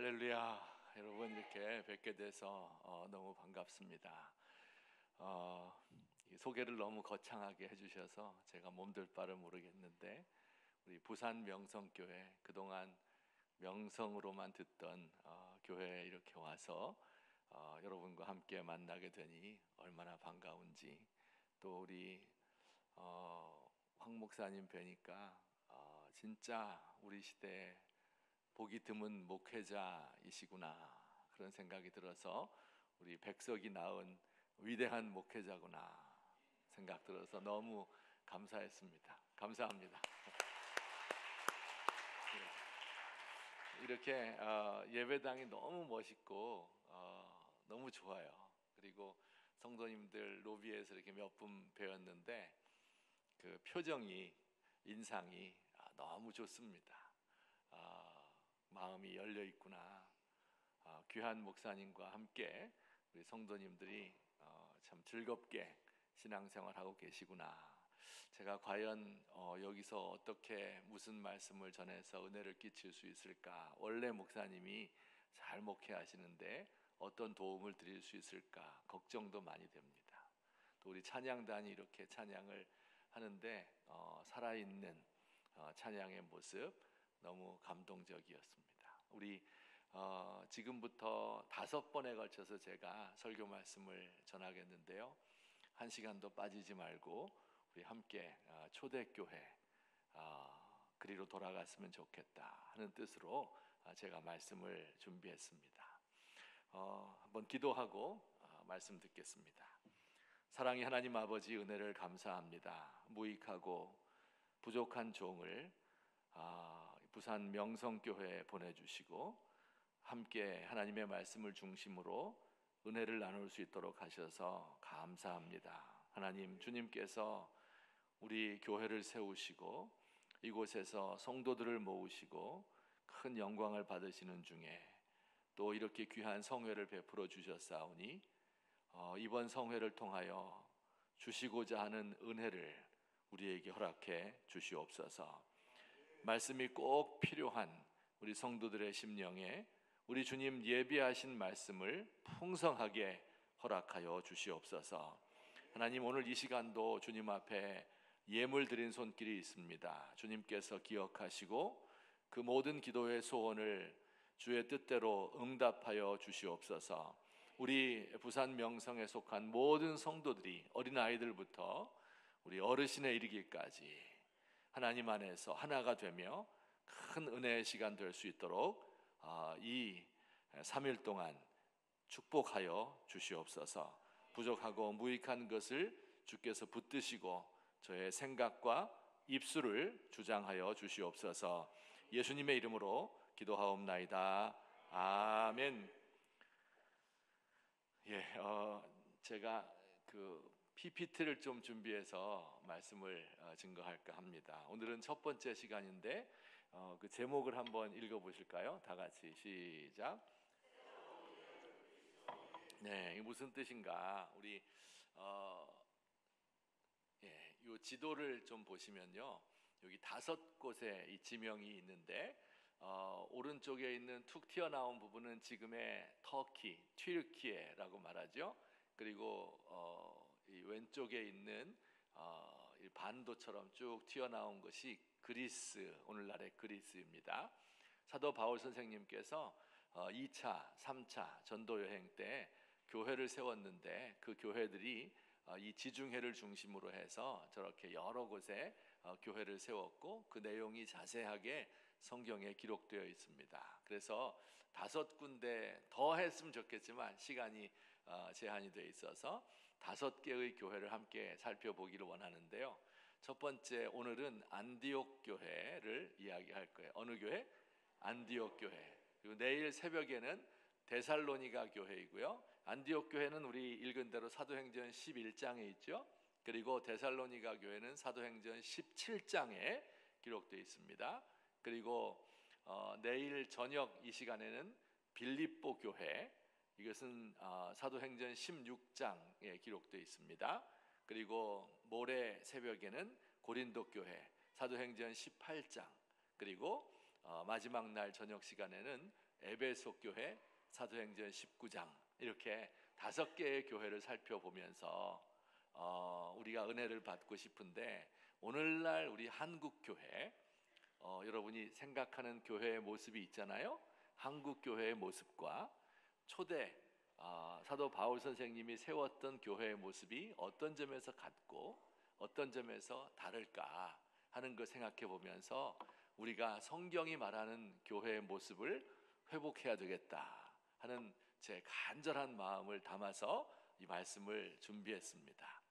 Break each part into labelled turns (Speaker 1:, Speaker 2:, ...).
Speaker 1: 할렐루야. 여러분 이렇게 뵙게 돼서 너무 반갑습니다. 이 소개를 너무 거창하게 해주셔서 제가 몸둘 바를 모르겠는데, 우리 부산 명성교회, 그동안 명성으로만 듣던 교회에 이렇게 와서 여러분과 함께 만나게 되니 얼마나 반가운지, 또 우리 황 목사님 뵈니까 진짜 우리 시대에 보기 드문 목회자이시구나, 그런 생각이 들어서 우리 백석이 낳은 위대한 목회자구나 생각 들어서 너무 감사했습니다. 감사합니다. 이렇게 예배당이 너무 멋있고 너무 좋아요. 그리고 성도님들 로비에서 이렇게 몇 분 뵈었는데 그 표정이, 인상이 너무 좋습니다. 마음이 열려 있구나. 귀한 목사님과 함께 우리 성도님들이 참 즐겁게 신앙생활하고 계시구나. 제가 과연 여기서 어떻게 무슨 말씀을 전해서 은혜를 끼칠 수 있을까? 원래 목사님이 잘 목회하시는데 어떤 도움을 드릴 수 있을까? 걱정도 많이 됩니다. 또 우리 찬양단이 이렇게 찬양을 하는데 살아있는 찬양의 모습 너무 감동적이었습니다. 우리 지금부터 5번에 걸쳐서 제가 설교 말씀을 전하겠는데요, 한 시간도 빠지지 말고 우리 함께 초대교회 그리로 돌아갔으면 좋겠다 하는 뜻으로 제가 말씀을 준비했습니다. 한번 기도하고 말씀 듣겠습니다. 사랑의 하나님 아버지, 은혜를 감사합니다. 무익하고 부족한 종을 부산 명성교회에 보내주시고 함께 하나님의 말씀을 중심으로 은혜를 나눌 수 있도록 하셔서 감사합니다. 하나님, 주님께서 우리 교회를 세우시고 이곳에서 성도들을 모으시고 큰 영광을 받으시는 중에 또 이렇게 귀한 성회를 베풀어 주셨사오니 이번 성회를 통하여 주시고자 하는 은혜를 우리에게 허락해 주시옵소서. 말씀이 꼭 필요한 우리 성도들의 심령에 우리 주님 예비하신 말씀을 풍성하게 허락하여 주시옵소서. 하나님, 오늘 이 시간도 주님 앞에 예물 드린 손길이 있습니다. 주님께서 기억하시고 그 모든 기도의 소원을 주의 뜻대로 응답하여 주시옵소서. 우리 부산 명성에 속한 모든 성도들이 어린아이들부터 우리 어르신에 이르기까지 하나님 안에서 하나가 되며 큰 은혜의 시간 될 수 있도록 이 3일 동안 축복하여 주시옵소서. 부족하고 무익한 것을 주께서 붙드시고 저의 생각과 입술을 주장하여 주시옵소서. 예수님의 이름으로 기도하옵나이다. 아멘. 제가 그 PPT를 좀 준비해서 말씀을 증거할까 합니다. 오늘은 첫 번째 시간인데 그 제목을 한번 읽어보실까요? 다 같이 시작. 네, 이게 무슨 뜻인가? 우리 이 지도를 좀 보시면요, 여기 5곳에 이 지명이 있는데 오른쪽에 있는 툭 튀어나온 부분은 지금의 터키, 튀르키예라고 말하죠. 그리고 이 왼쪽에 있는 이 반도처럼 쭉 튀어나온 것이 그리스, 오늘날의 그리스입니다. 사도 바울 선생님께서 2차, 3차 전도 여행 때 교회를 세웠는데 그 교회들이 이 지중해를 중심으로 해서 저렇게 여러 곳에 교회를 세웠고 그 내용이 자세하게 성경에 기록되어 있습니다. 그래서 5군데 더 했으면 좋겠지만 시간이 제한이 되어 있어서 5개의 교회를 함께 살펴보기를 원하는데요, 첫 번째, 오늘은 안디옥 교회를 이야기할 거예요. 어느 교회? 안디옥 교회. 그리고 내일 새벽에는 데살로니가 교회이고요, 안디옥 교회는 우리 읽은 대로 사도행전 11장에 있죠. 그리고 데살로니가 교회는 사도행전 17장에 기록되어 있습니다. 그리고 내일 저녁 이 시간에는 빌립보 교회, 이것은 사도행전 16장에 기록되어 있습니다. 그리고 모레 새벽에는 고린도 교회, 사도행전 18장, 그리고 마지막 날 저녁 시간에는 에베소 교회, 사도행전 19장 이렇게 5개의 교회를 살펴보면서 우리가 은혜를 받고 싶은데, 오늘날 우리 한국 교회, 여러분이 생각하는 교회의 모습이 있잖아요. 한국 교회의 모습과 초대 사도 바울 선생님이 세웠던 교회의 모습이 어떤 점에서 같고 어떤 점에서 다를까 하는 걸 생각해 보면서 우리가 성경이 말하는 교회의 모습을 회복해야 되겠다 하는 제 간절한 마음을 담아서 이 말씀을 준비했습니다.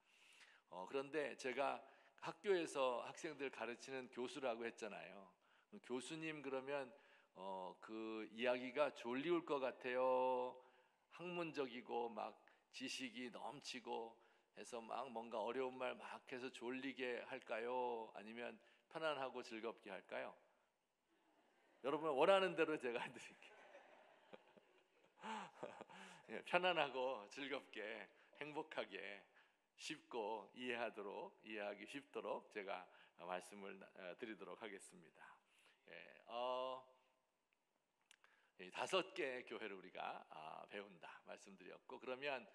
Speaker 1: 그런데 제가 학교에서 학생들 가르치는 교수라고 했잖아요. 교수님 그러면 그 이야기가 졸리울 것 같아요? 학문적이고 막 지식이 넘치고 해서 막 뭔가 어려운 말 막 해서 졸리게 할까요? 아니면 편안하고 즐겁게 할까요? 여러분 원하는 대로 제가 해드릴게요. 편안하고 즐겁게 행복하게 쉽고 이해하기 쉽도록 제가 말씀을 드리도록 하겠습니다. 5개의 교회를 우리가 배운다 말씀드렸고, 그러면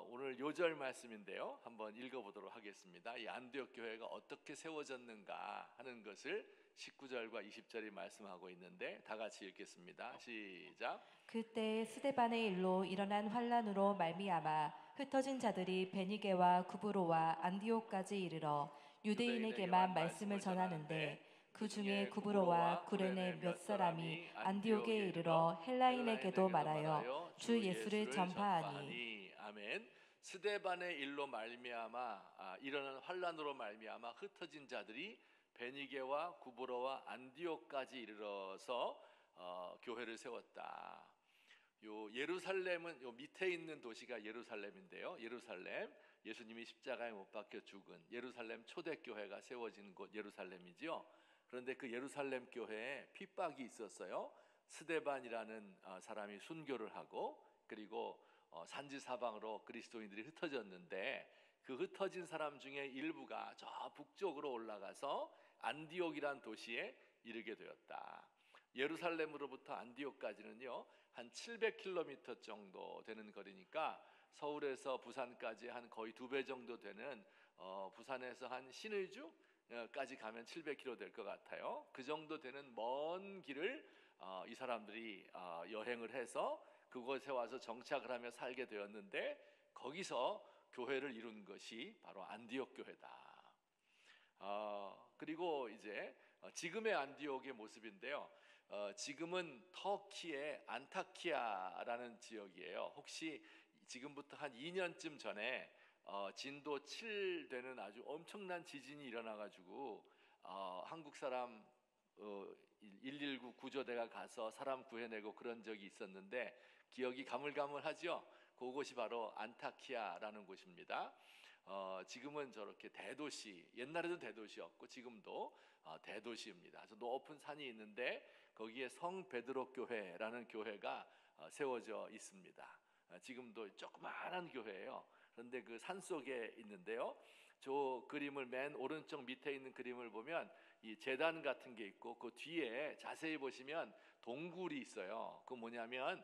Speaker 1: 오늘 요절 말씀인데요, 한번 읽어보도록 하겠습니다. 이 안디옥 교회가 어떻게 세워졌는가 하는 것을 19절과 20절이 말씀하고 있는데, 다 같이 읽겠습니다. 시작.
Speaker 2: 그때 스데반의 일로 일어난 환란으로 말미암아 흩어진 자들이 베니게와 구브로와 안디옥까지 이르러 유대인에게만 말씀을 전하는데, 그 중에 구브로와 구레네 몇 사람이 안디옥에 이르러 헬라인에게도 말하여 주 예수를 전파하니.
Speaker 1: 아멘. 스데반의 일로 말미암아 일어난 환란으로 말미암아 흩어진 자들이 베니게와 구브로와 안디옥까지 이르러서 교회를 세웠다. 요 예루살렘은 요 밑에 있는 도시가 예루살렘인데요. 예루살렘, 예수님이 십자가에 못 박혀 죽은 예루살렘 초대교회가 세워진 곳 예루살렘이지요. 그런데 그 예루살렘 교회에 핍박이 있었어요. 스데반이라는 사람이 순교를 하고, 그리고 산지사방으로 그리스도인들이 흩어졌는데, 그 흩어진 사람 중에 일부가 저 북쪽으로 올라가서 안디옥이란 도시에 이르게 되었다. 예루살렘으로부터 안디옥까지는요 한 700km 정도 되는 거리니까 서울에서 부산까지 한 거의 2배 정도 되는, 부산에서 한 신의주까지 가면 700km 될 것 같아요. 그 정도 되는 먼 길을 이 사람들이 여행을 해서 그곳에 와서 정착을 하며 살게 되었는데, 거기서 교회를 이룬 것이 바로 안디옥 교회다. 그리고 이제 지금의 안디옥의 모습인데요. 지금은 터키의 안타키아라는 지역이에요. 혹시 지금부터 한 2년쯤 전에 진도 7 되는 아주 엄청난 지진이 일어나가지고 한국 사람 119 구조대가 가서 사람 구해내고 그런 적이 있었는데, 기억이 가물가물하죠? 그곳이 바로 안타키아라는 곳입니다. 지금은 저렇게 대도시, 옛날에도 대도시였고 지금도 대도시입니다. 아주 높은 산이 있는데 거기에 성 베드로 교회라는 교회가 세워져 있습니다. 지금도 조그마한 교회예요. 그런데 그 산 속에 있는데요, 저 그림을 맨 오른쪽 밑에 있는 그림을 보면 이 제단 같은 게 있고, 그 뒤에 자세히 보시면 동굴이 있어요. 그 뭐냐면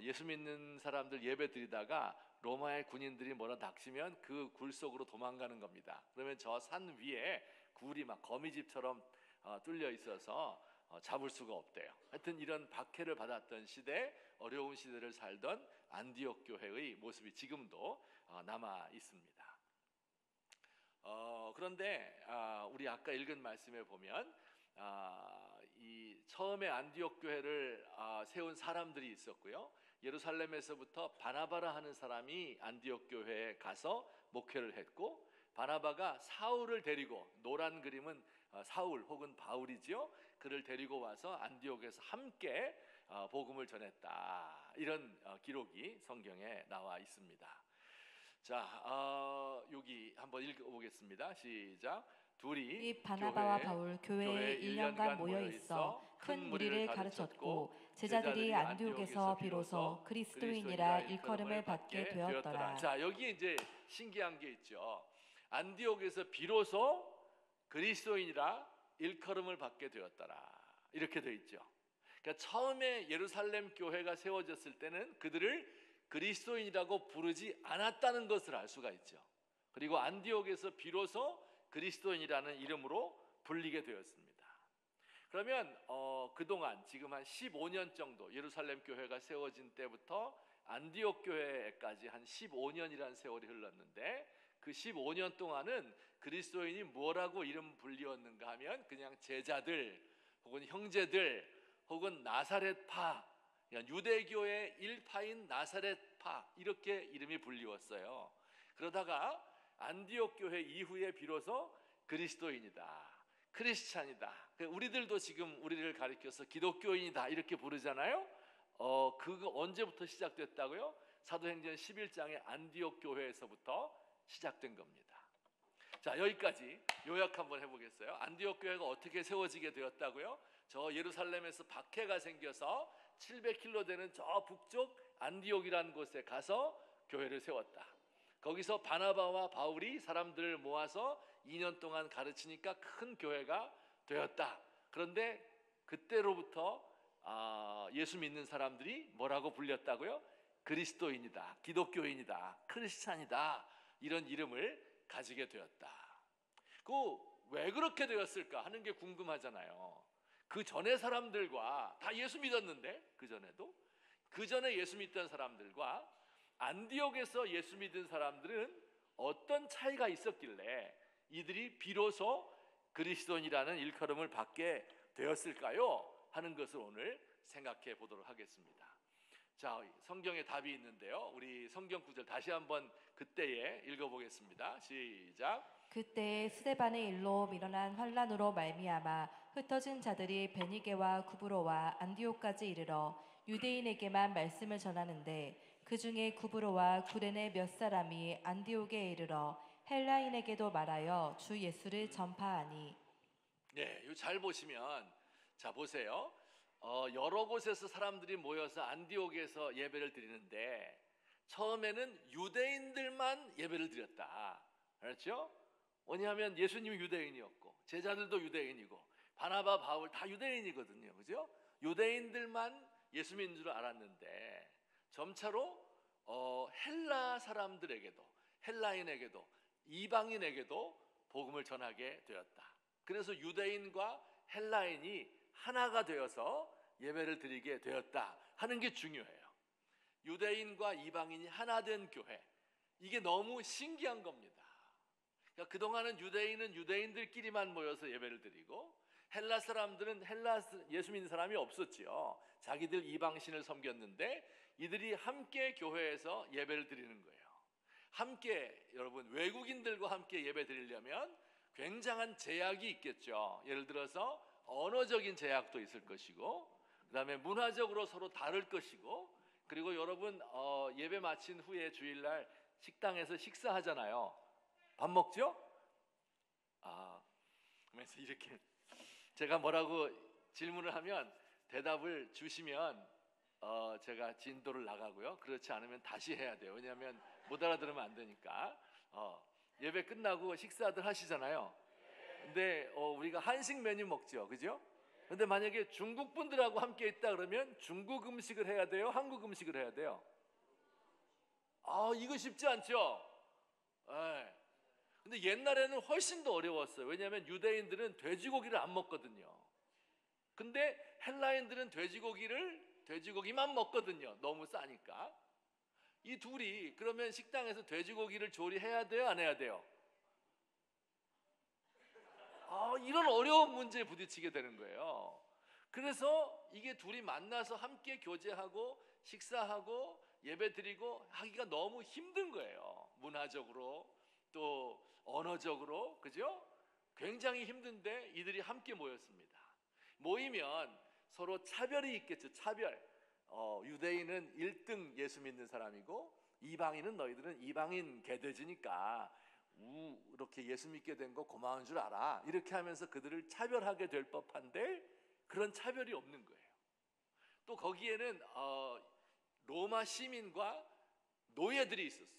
Speaker 1: 예수 믿는 사람들 예배 드리다가 로마의 군인들이 몰아닥치면 그 굴 속으로 도망가는 겁니다. 그러면 저 산 위에 굴이 막 거미집처럼 뚫려 있어서 잡을 수가 없대요. 하여튼 이런 박해를 받았던 시대, 어려운 시대를 살던 안디옥 교회의 모습이 지금도 남아 있습니다. 그런데 우리 아까 읽은 말씀에 보면 이 처음에 안디옥 교회를 세운 사람들이 있었고요. 예루살렘에서부터 바나바라 하는 사람이 안디옥 교회에 가서 목회를 했고, 바나바가 사울을 데리고, 노란 그림은 사울 혹은 바울이지요. 그를 데리고 와서 안디옥에서 함께 복음을 전했다. 이런 기록이 성경에 나와 있습니다. 자, 여기 한번 읽어보겠습니다. 시작. 둘이
Speaker 2: 바나바와 바울 교회에 1년간 모여 있어 큰 무리를 가르쳤고, 제자들이 안디옥에서 비로소 그리스도인이라 일컬음을 받게 되었더라.
Speaker 1: 자, 여기 이제 신기한 게 있죠. 안디옥에서 비로소 그리스도인이라 일컬음을 받게 되었더라, 이렇게 돼 있죠. 그러니까 처음에 예루살렘 교회가 세워졌을 때는 그들을 그리스도인이라고 부르지 않았다는 것을 알 수가 있죠. 그리고 안디옥에서 비로소 그리스도인이라는 이름으로 불리게 되었습니다. 그러면 그동안 지금 한 15년 정도 예루살렘 교회가 세워진 때부터 안디옥 교회까지 한 15년이라는 세월이 흘렀는데 그 15년 동안은 그리스도인이 뭐라고 이름 불리었는가 하면 그냥 제자들 혹은 형제들 혹은 나사렛파, 유대교의 일파인 나사렛파 이렇게 이름이 불리웠어요. 그러다가 안디옥 교회 이후에 비로소 그리스도인이다, 크리스찬이다. 우리들도 지금 우리를 가리켜서 기독교인이다 이렇게 부르잖아요. 그거 언제부터 시작됐다고요? 사도행전 11장의 안디옥 교회에서부터 시작된 겁니다. 자, 여기까지 요약 한번 해보겠어요. 안디옥 교회가 어떻게 세워지게 되었다고요? 저 예루살렘에서 박해가 생겨서 700km 되는 저 북쪽 안디옥이라는 곳에 가서 교회를 세웠다. 거기서 바나바와 바울이 사람들을 모아서 2년 동안 가르치니까 큰 교회가 되었다. 그런데 그때로부터 예수 믿는 사람들이 뭐라고 불렸다고요? 그리스도인이다, 기독교인이다, 크리스찬이다 이런 이름을 가지게 되었다. 왜 그렇게 되었을까 하는 게 궁금하잖아요. 그 전에 사람들과 다 예수 믿었는데 그 전에 예수 믿던 사람들과 안디옥에서 예수 믿은 사람들은 어떤 차이가 있었길래 이들이 비로소 그리스도인이라는 일컬음을 받게 되었을까요? 하는 것을 오늘 생각해 보도록 하겠습니다. 자, 성경에 답이 있는데요. 우리 성경 구절 다시 한번 그때에 읽어보겠습니다. 시작.
Speaker 2: 그때 스데반의 일로 일어난 환란으로 말미암아 흩어진 자들이 베니게와 구브로와 안디옥까지 이르러 유대인에게만 말씀을 전하는데 그 중에 구브로와 구레네 몇 사람이 안디옥에 이르러 헬라인에게도 말하여 주 예수를 전파하니.
Speaker 1: 네, 이거 잘 보시면 자 보세요. 여러 곳에서 사람들이 모여서 안디옥에서 예배를 드리는데 처음에는 유대인들만 예배를 드렸다. 그렇죠? 왜냐하면 예수님이 유대인이었고 제자들도 유대인이고 바나바, 바울 다 유대인이거든요. 그죠? 유대인들만 예수 믿는 줄 알았는데 점차로 헬라 사람들에게도, 헬라인에게도, 이방인에게도 복음을 전하게 되었다. 그래서 유대인과 헬라인이 하나가 되어서 예배를 드리게 되었다 하는 게 중요해요. 유대인과 이방인이 하나 된 교회, 이게 너무 신기한 겁니다. 그러니까 그동안은 유대인은 유대인들끼리만 모여서 예배를 드리고 헬라 사람들은 예수 믿는 사람이 없었지요. 자기들 이방신을 섬겼는데 이들이 함께 교회에서 예배를 드리는 거예요. 함께, 여러분, 외국인들과 함께 예배 드리려면 굉장한 제약이 있겠죠. 예를 들어서 언어적인 제약도 있을 것이고, 그 다음에 문화적으로 서로 다를 것이고, 그리고 여러분 예배 마친 후에 주일날 식당에서 식사하잖아요. 밥 먹죠? 그래서 이렇게 제가 뭐라고 질문을 하면 대답을 주시면 제가 진도를 나가고요. 그렇지 않으면 다시 해야 돼요. 왜냐하면 못 알아들으면 안 되니까. 예배 끝나고 식사들 하시잖아요. 근데 우리가 한식 메뉴 먹죠, 그죠? 근데 만약에 중국 분들하고 함께 있다 그러면 중국 음식을 해야 돼요, 한국 음식을 해야 돼요? 이거 쉽지 않죠? 네. 근데 옛날에는 훨씬 더 어려웠어요. 왜냐하면 유대인들은 돼지고기를 안 먹거든요. 근데 헬라인들은 돼지고기만 먹거든요. 너무 싸니까. 이 둘이 그러면 식당에서 돼지고기를 조리해야 돼요, 안 해야 돼요? 이런 어려운 문제에 부딪히게 되는 거예요. 그래서 이게 둘이 만나서 함께 교제하고 식사하고 예배드리고 하기가 너무 힘든 거예요. 문화적으로 또 언어적으로, 그죠? 굉장히 힘든데 이들이 함께 모였습니다. 모이면 서로 차별이 있겠죠. 차별. 유대인은 1등 예수 믿는 사람이고 이방인은 너희들은 이방인 개돼지니까 이렇게 예수 믿게 된 거 고마운 줄 알아. 이렇게 하면서 그들을 차별하게 될 법한데 그런 차별이 없는 거예요. 또 거기에는 로마 시민과 노예들이 있었어요.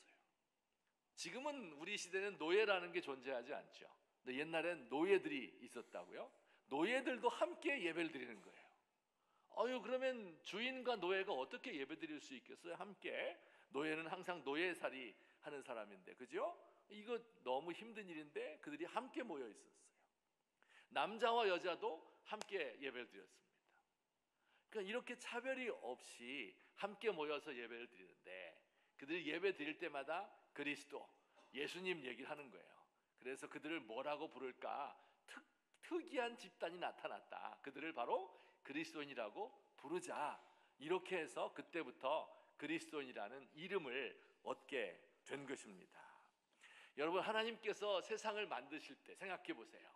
Speaker 1: 지금은 우리 시대는 노예라는 게 존재하지 않죠. 근데 옛날엔 노예들이 있었다고요. 노예들도 함께 예배를 드리는 거예요. 그러면 주인과 노예가 어떻게 예배드릴 수 있겠어요? 함께. 노예는 항상 노예살이 하는 사람인데, 그죠? 이거 너무 힘든 일인데 그들이 함께 모여 있었어요. 남자와 여자도 함께 예배를 드렸습니다. 그러니까 이렇게 차별이 없이 함께 모여서 예배를 드리는데, 그들이 예배 드릴 때마다 그리스도, 예수님 얘기를 하는 거예요. 그래서 그들을 뭐라고 부를까? 특이한 집단이 나타났다. 그들을 바로 그리스도인이라고 부르자. 이렇게 해서 그때부터 그리스도인이라는 이름을 얻게 된 것입니다. 여러분, 하나님께서 세상을 만드실 때 생각해 보세요.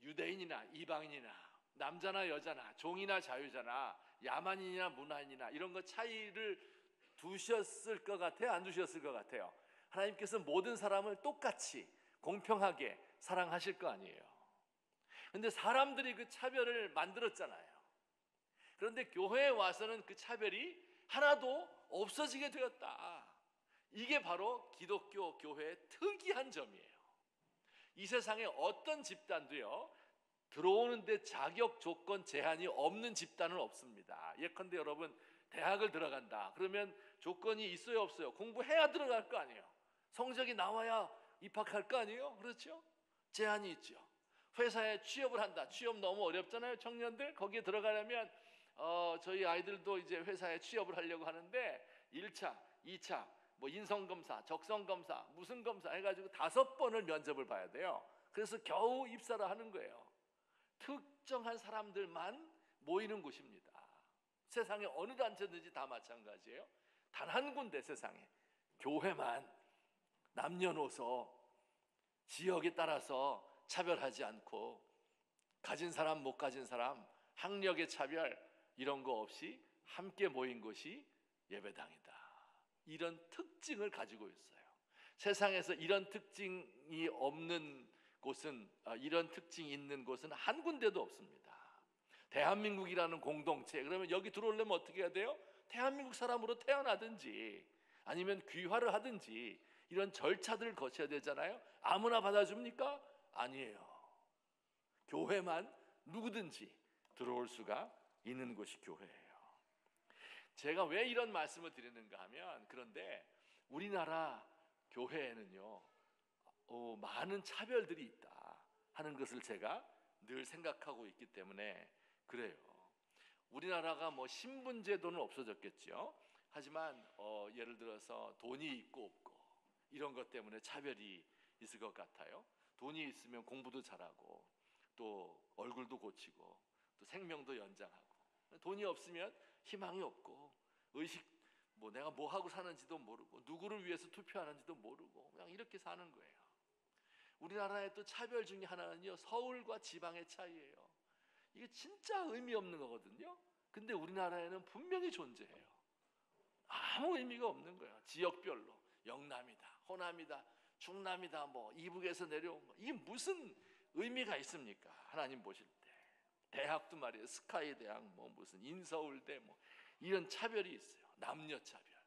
Speaker 1: 유대인이나 이방인이나 남자나 여자나 종이나 자유자나 야만인이나 문화인이나 이런 거 차이를 두셨을 것 같아요? 안 두셨을 것 같아요? 하나님께서 모든 사람을 똑같이 공평하게 사랑하실 거 아니에요. 근데 사람들이 그 차별을 만들었잖아요. 그런데 교회에 와서는 그 차별이 하나도 없어지게 되었다. 이게 바로 기독교 교회의 특이한 점이에요. 이 세상에 어떤 집단도요, 들어오는데 자격 조건 제한이 없는 집단은 없습니다. 예컨대 여러분 대학을 들어간다. 그러면 조건이 있어요, 없어요? 공부해야 들어갈 거 아니에요. 성적이 나와야 입학할 거 아니에요? 그렇죠? 제한이 있죠. 회사에 취업을 한다. 취업 너무 어렵잖아요, 청년들. 거기에 들어가려면 저희 아이들도 이제 회사에 취업을 하려고 하는데 1차, 2차, 뭐 인성검사, 적성검사, 무슨 검사 해가지고 5번을 면접을 봐야 돼요. 그래서 겨우 입사를 하는 거예요. 특정한 사람들만 모이는 곳입니다. 세상에 어느 단체든지 다 마찬가지예요. 단 한 군데 세상에 교회만 남녀노소 지역에 따라서 차별하지 않고 가진 사람 못 가진 사람 학력의 차별 이런 거 없이 함께 모인 곳이 예배당이다. 이런 특징을 가지고 있어요. 세상에서 이런 특징이 없는 곳은, 이런 특징이 있는 곳은 한 군데도 없습니다. 대한민국이라는 공동체, 그러면 여기 들어오려면 어떻게 해야 돼요? 대한민국 사람으로 태어나든지 아니면 귀화를 하든지 이런 절차들을 거쳐야 되잖아요. 아무나 받아줍니까? 아니에요. 교회만 누구든지 들어올 수가 있는 곳이 교회예요. 제가 왜 이런 말씀을 드리는가 하면, 그런데 우리나라 교회에는요 많은 차별들이 있다 하는 것을 제가 늘 생각하고 있기 때문에 그래요. 우리나라가 뭐 신분제도는 없어졌겠죠. 하지만 예를 들어서 돈이 있고 없고 이런 것 때문에 차별이 있을 것 같아요. 돈이 있으면 공부도 잘하고 또 얼굴도 고치고 또 생명도 연장하고, 돈이 없으면 희망이 없고 의식, 뭐 내가 뭐 하고 사는지도 모르고 누구를 위해서 투표하는지도 모르고 그냥 이렇게 사는 거예요. 우리나라의 또 차별 중에 하나는요, 서울과 지방의 차이예요. 이게 진짜 의미 없는 거거든요. 근데 우리나라에는 분명히 존재해요. 아무 의미가 없는 거예요. 지역별로 영남이다, 호남이다, 충남이다, 뭐 이북에서 내려온 거, 이게 무슨 의미가 있습니까? 하나님 보실 때. 대학도 말이에요. 스카이 대학, 뭐 무슨 인서울대, 뭐 이런 차별이 있어요. 남녀 차별,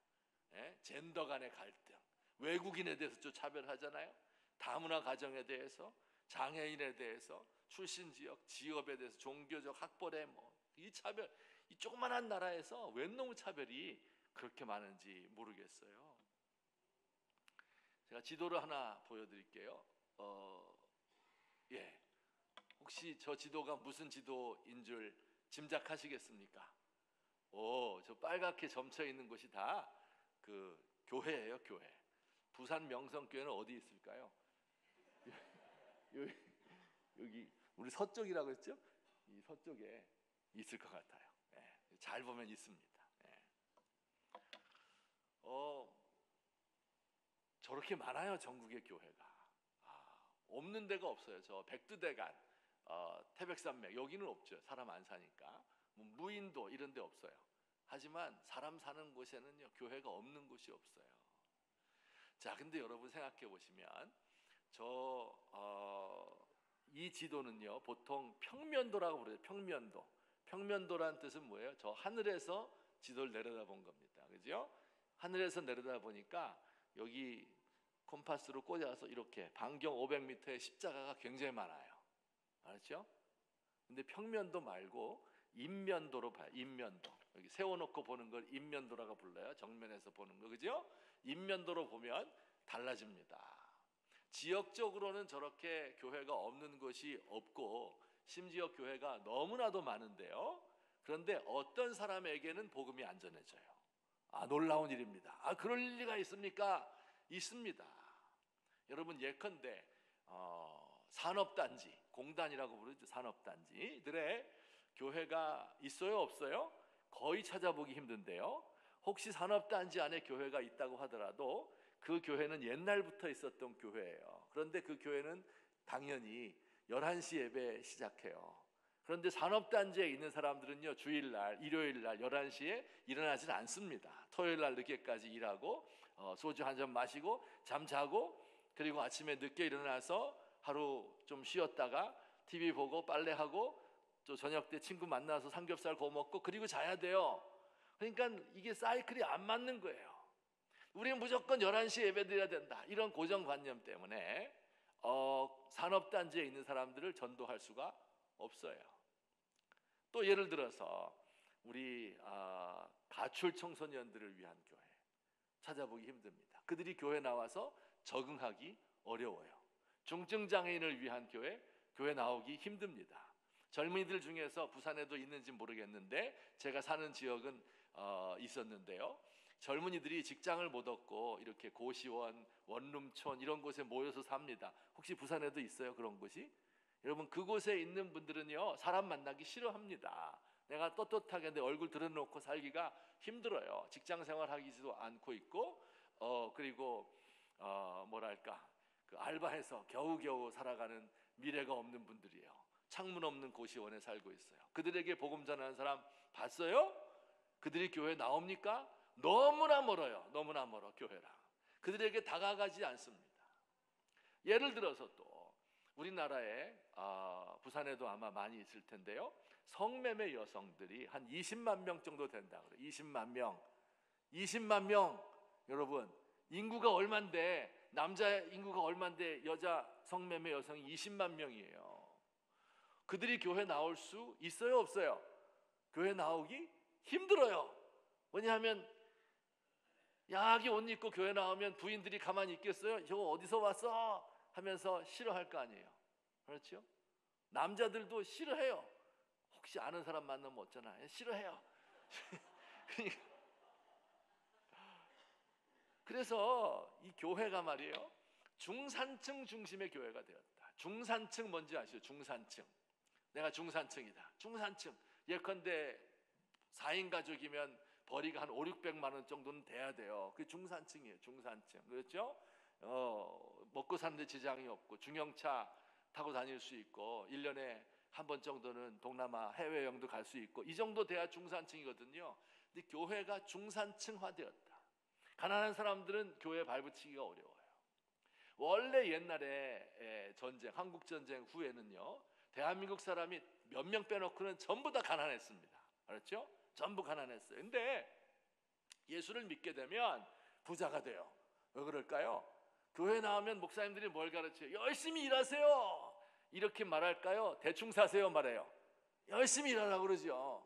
Speaker 1: 젠더 간의 갈등, 외국인에 대해서 좀 차별하잖아요. 다문화 가정에 대해서, 장애인에 대해서, 출신 지역, 지역에 대해서, 종교적 학벌에 이 차별, 이 조그만한 나라에서 웬 놈의 차별이 그렇게 많은지 모르겠어요. 제가 지도를 하나 보여드릴게요. 혹시 저 지도가 무슨 지도인 줄 짐작하시겠습니까? 저 빨갛게 점쳐 있는 곳이 다 그 교회예요, 교회. 부산 명성교회는 어디 있을까요? 여기 우리 서쪽이라고 했죠? 이 서쪽에 있을 것 같아요. 잘 보면 있습니다. 저렇게 많아요, 전국의 교회가. 없는 데가 없어요. 저 백두대간, 태백산맥 여기는 없죠. 사람 안 사니까. 무인도 이런 데 없어요. 하지만 사람 사는 곳에는요, 교회가 없는 곳이 없어요. 자, 근데 여러분 생각해 보시면 이 지도는요, 보통 평면도라고 부르죠. 평면도. 평면도란 뜻은 뭐예요? 저 하늘에서 지도를 내려다본 겁니다. 그죠? 하늘에서 내려다 보니까 여기 콤파스로 꽂아서 이렇게 반경 500m의 십자가가 굉장히 많아요. 알았죠? 근데 평면도 말고 인면도로 봐요. 인면도. 여기 세워놓고 보는 걸 인면도라고 불러요. 정면에서 보는 거, 그죠? 인면도로 보면 달라집니다. 지역적으로는 저렇게 교회가 없는 곳이 없고 심지어 교회가 너무나도 많은데요. 그런데 어떤 사람에게는 복음이 안 전해져요. 놀라운 일입니다. 그럴 리가 있습니까? 있습니다. 여러분, 예컨대 산업단지, 공단이라고 부르죠. 산업단지들의 교회가 있어요, 없어요? 거의 찾아보기 힘든데요. 혹시 산업단지 안에 교회가 있다고 하더라도 그 교회는 옛날부터 있었던 교회예요. 그런데 그 교회는 당연히 11시 예배 시작해요. 그런데 산업단지에 있는 사람들은요, 주일날, 일요일날 11시에 일어나질 않습니다. 토요일날 늦게까지 일하고 소주 한 잔 마시고 잠자고, 그리고 아침에 늦게 일어나서 하루 좀 쉬었다가 TV 보고 빨래하고 또 저녁 때 친구 만나서 삼겹살 구워 먹고 그리고 자야 돼요. 그러니까 이게 사이클이 안 맞는 거예요. 우리는 무조건 11시에 예배드려야 된다, 이런 고정관념 때문에 산업단지에 있는 사람들을 전도할 수가 없어요. 또 예를 들어서 우리 가출 청소년들을 위한 교회 찾아보기 힘듭니다. 그들이 교회 나와서 적응하기 어려워요. 중증장애인을 위한 교회 나오기 힘듭니다. 젊은이들 중에서 부산에도 있는지 모르겠는데 제가 사는 지역은 있었는데요. 젊은이들이 직장을 못 얻고 이렇게 고시원, 원룸촌 이런 곳에 모여서 삽니다. 혹시 부산에도 있어요, 그런 곳이? 여러분, 그곳에 있는 분들은요, 사람 만나기 싫어합니다. 내가 떳떳하게 내 얼굴 드러놓고 살기가 힘들어요. 직장 생활하기지도 않고 있고 그리고 뭐랄까, 그 알바해서 겨우겨우 살아가는 미래가 없는 분들이에요. 창문 없는 고시원에 살고 있어요. 그들에게 복음 전하는 사람 봤어요? 그들이 교회 나옵니까? 너무나 멀어요. 너무나 멀어, 교회랑. 그들에게 다가가지 않습니다. 예를 들어서 또 우리나라에 부산에도 아마 많이 있을 텐데요, 성매매 여성들이 한 20만 명 정도 된다 그래요. 20만 명. 여러분, 인구가 얼만데, 남자 인구가 얼만데 여자 성매매 여성이 20만 명이에요. 그들이 교회 나올 수 있어요, 없어요? 교회 나오기 힘들어요. 왜냐하면 야하게 옷 입고 교회 나오면 부인들이 가만히 있겠어요? 저거 어디서 왔어? 하면서 싫어할 거 아니에요. 그렇죠? 남자들도 싫어해요. 혹시 아는 사람 만나면 어쩌나, 싫어해요. 그래서 이 교회가 말이에요, 중산층 중심의 교회가 되었다. 중산층 뭔지 아시죠? 중산층. 내가 중산층이다. 중산층. 예컨대 4인 가족이면 벌이가 한 500~600만 원 정도는 돼야 돼요. 그게 중산층이에요. 중산층. 그렇죠? 먹고 사는데 지장이 없고 중형차 타고 다닐 수 있고 1년에 한 번 정도는 동남아 해외여행도 갈 수 있고, 이 정도 돼야 중산층이거든요. 근데 교회가 중산층화되었다. 가난한 사람들은 교회 발붙이기가 어려워요. 원래 옛날에 전쟁, 한국전쟁 후에는요, 대한민국 사람이 몇 명 빼놓고는 전부 다 가난했습니다. 그렇죠? 전부 가난했어요. 근데 예수를 믿게 되면 부자가 돼요. 왜 그럴까요? 교회 나오면 목사님들이 뭘 가르쳐요? 열심히 일하세요. 이렇게 말할까요? 대충 사세요 말해요? 열심히 일하라고 그러죠.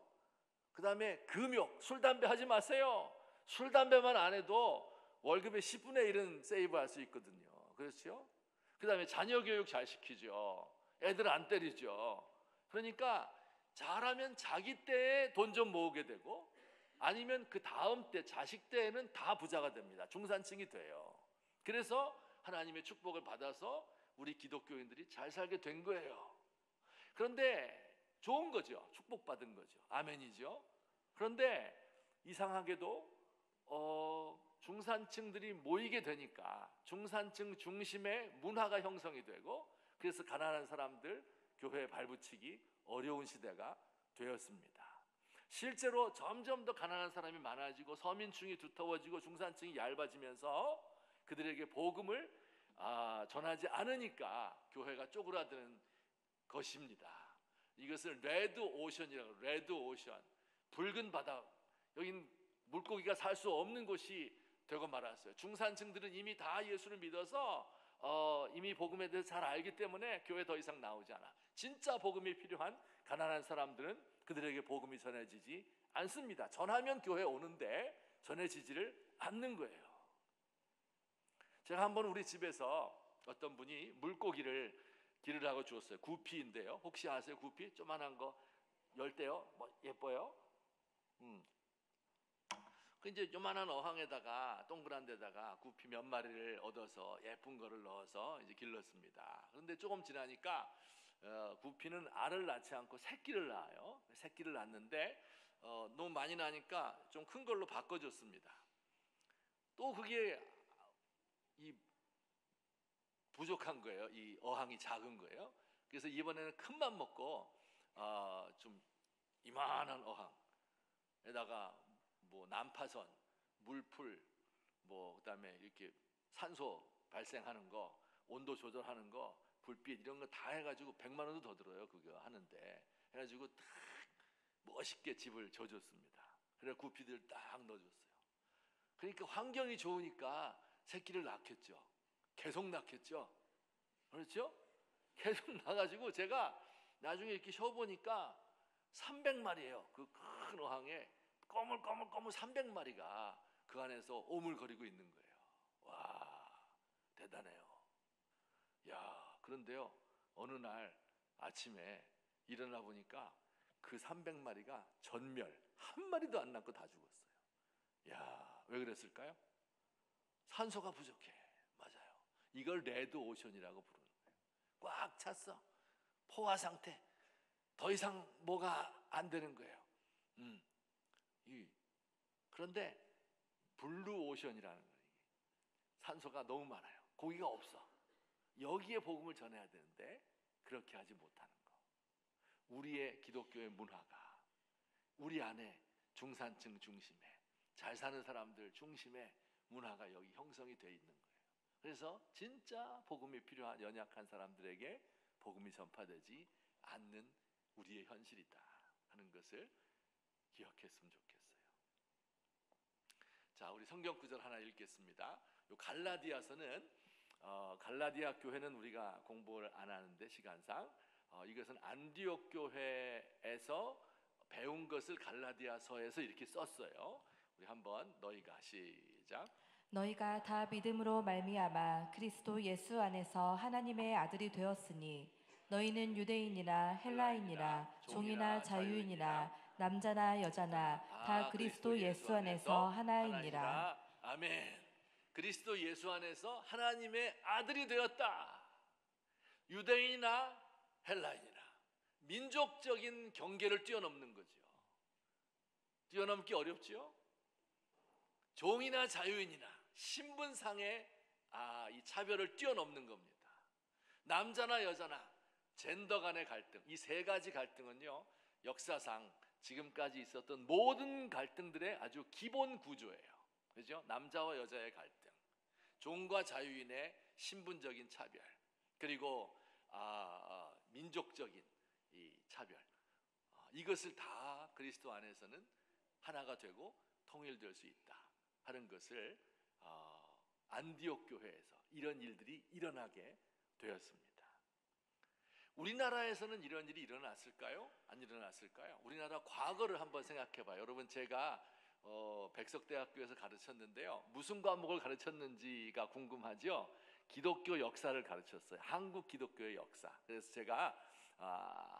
Speaker 1: 그 다음에 금욕, 술, 담배 하지 마세요. 술, 담배만 안 해도 월급의 10분의 1은 세이브할 수 있거든요. 그렇죠? 그 다음에 자녀 교육 잘 시키죠. 애들 안 때리죠. 그러니까 잘하면 자기 때에 돈 좀 모으게 되고, 아니면 그 다음 때 자식 때에는 다 부자가 됩니다. 중산층이 돼요. 그래서 하나님의 축복을 받아서 우리 기독교인들이 잘 살게 된 거예요. 그런데 좋은 거죠. 축복받은 거죠. 아멘이죠. 그런데 이상하게도 중산층들이 모이게 되니까 중산층 중심의 문화가 형성이 되고, 그래서 가난한 사람들 교회에 발붙이기 어려운 시대가 되었습니다. 실제로 점점 더 가난한 사람이 많아지고 서민층이 두터워지고 중산층이 얇아지면서 그들에게 복음을 전하지 않으니까 교회가 쪼그라드는 것입니다. 이것을 레드 오션이라고, 레드 오션, 붉은 바다, 여긴 물고기가 살 수 없는 곳이 되고 말았어요. 중산층들은 이미 다 예수를 믿어서 이미 복음에 대해서 잘 알기 때문에 교회 더 이상 나오지 않아. 진짜 복음이 필요한 가난한 사람들은 그들에게 복음이 전해지지 않습니다. 전하면 교회 오는데 전해지지를 않는 거예요. 제가 한번 우리 집에서 어떤 분이 물고기를 기르라고 하고 주었어요. 구피인데요. 혹시 아세요? 구피? 조만한 거 열대요. 뭐 예뻐요. 그 이제 요만한 어항에다가 동그란 데다가 구피 몇 마리를 얻어서 예쁜 거를 넣어서 이제 길렀습니다. 그런데 조금 지나니까 구피는 알을 낳지 않고 새끼를 낳아요. 새끼를 낳는데 너무 많이 나니까 좀 큰 걸로 바꿔줬습니다. 또 그게 이 부족한 거예요. 이 어항이 작은 거예요. 그래서 이번에는 큰 맘 먹고 좀 이만한 어항에다가 뭐 난파선, 물풀, 뭐 그다음에 이렇게 산소 발생하는 거, 온도 조절하는 거, 불빛 이런 거 다 해가지고 100만 원도 더 들어요. 그거 하는데 해가지고 딱 멋있게 집을 져줬습니다. 그래서 구피들 딱 넣어줬어요. 그러니까 환경이 좋으니까 새끼를 낳겠죠. 계속 낳겠죠. 그렇죠? 계속 나가지고 제가 나중에 이렇게 쉬어보니까 300마리예요. 그 큰 어항에 꼬물꼬물 300마리가 그 안에서 오물거리고 있는 거예요. 와, 대단해요. 야, 그런데요, 어느 날 아침에 일어나 보니까 그 300마리가 전멸, 한 마리도 안 남고 다 죽었어요. 야, 왜 그랬을까요? 산소가 부족해. 맞아요. 이걸 레드 오션이라고 부르는 거예요. 꽉 찼어. 포화 상태. 더 이상 뭐가 안 되는 거예요. 그런데 블루 오션이라는 거예요. 산소가 너무 많아요. 고기가 없어. 여기에 복음을 전해야 되는데 그렇게 하지 못하는 거. 우리의 기독교의 문화가 우리 안에 중산층 중심에 잘 사는 사람들 중심의 문화가 여기 형성이 되어 있는 거예요. 그래서 진짜 복음이 필요한 연약한 사람들에게 복음이 전파되지 않는 우리의 현실이다 하는 것을 기억했으면 좋겠어요. 자, 우리 성경 구절 하나 읽겠습니다. 요 갈라디아서는 갈라디아 교회는 우리가 공부를 안 하는데 시간상 이것은 안디옥 교회에서 배운 것을 갈라디아서에서 이렇게 썼어요. 우리 한번 너희가 시작.
Speaker 2: 너희가 다 믿음으로 말미암아 그리스도 예수 안에서 하나님의 아들이 되었으니 너희는 유대인이나 헬라인이나 종이나 자유인이나 남자나 여자나 다 그리스도 예수 안에서 하나이니라.
Speaker 1: 아멘. 그리스도 예수 안에서 하나님의 아들이 되었다. 유대인이나 헬라인이나 민족적인 경계를 뛰어넘는 거죠. 뛰어넘기 어렵죠. 종이나 자유인이나 신분상의 이 차별을 뛰어넘는 겁니다. 남자나 여자나 젠더 간의 갈등, 이 세 가지 갈등은요, 역사상 지금까지 있었던 모든 갈등들의 아주 기본 구조예요. 그죠? 남자와 여자의 갈등, 종과 자유인의 신분적인 차별, 그리고 민족적인 이 차별, 이것을 다 그리스도 안에서는 하나가 되고 통일될 수 있다 하는 것을 안디옥 교회에서 이런 일들이 일어나게 되었습니다. 우리나라에서는 이런 일이 일어났을까요? 안 일어났을까요? 우리나라 과거를 한번 생각해 봐요. 여러분, 제가 백석대학교에서 가르쳤는데요, 무슨 과목을 가르쳤는지가 궁금하죠? 기독교 역사를 가르쳤어요. 한국 기독교의 역사. 그래서 제가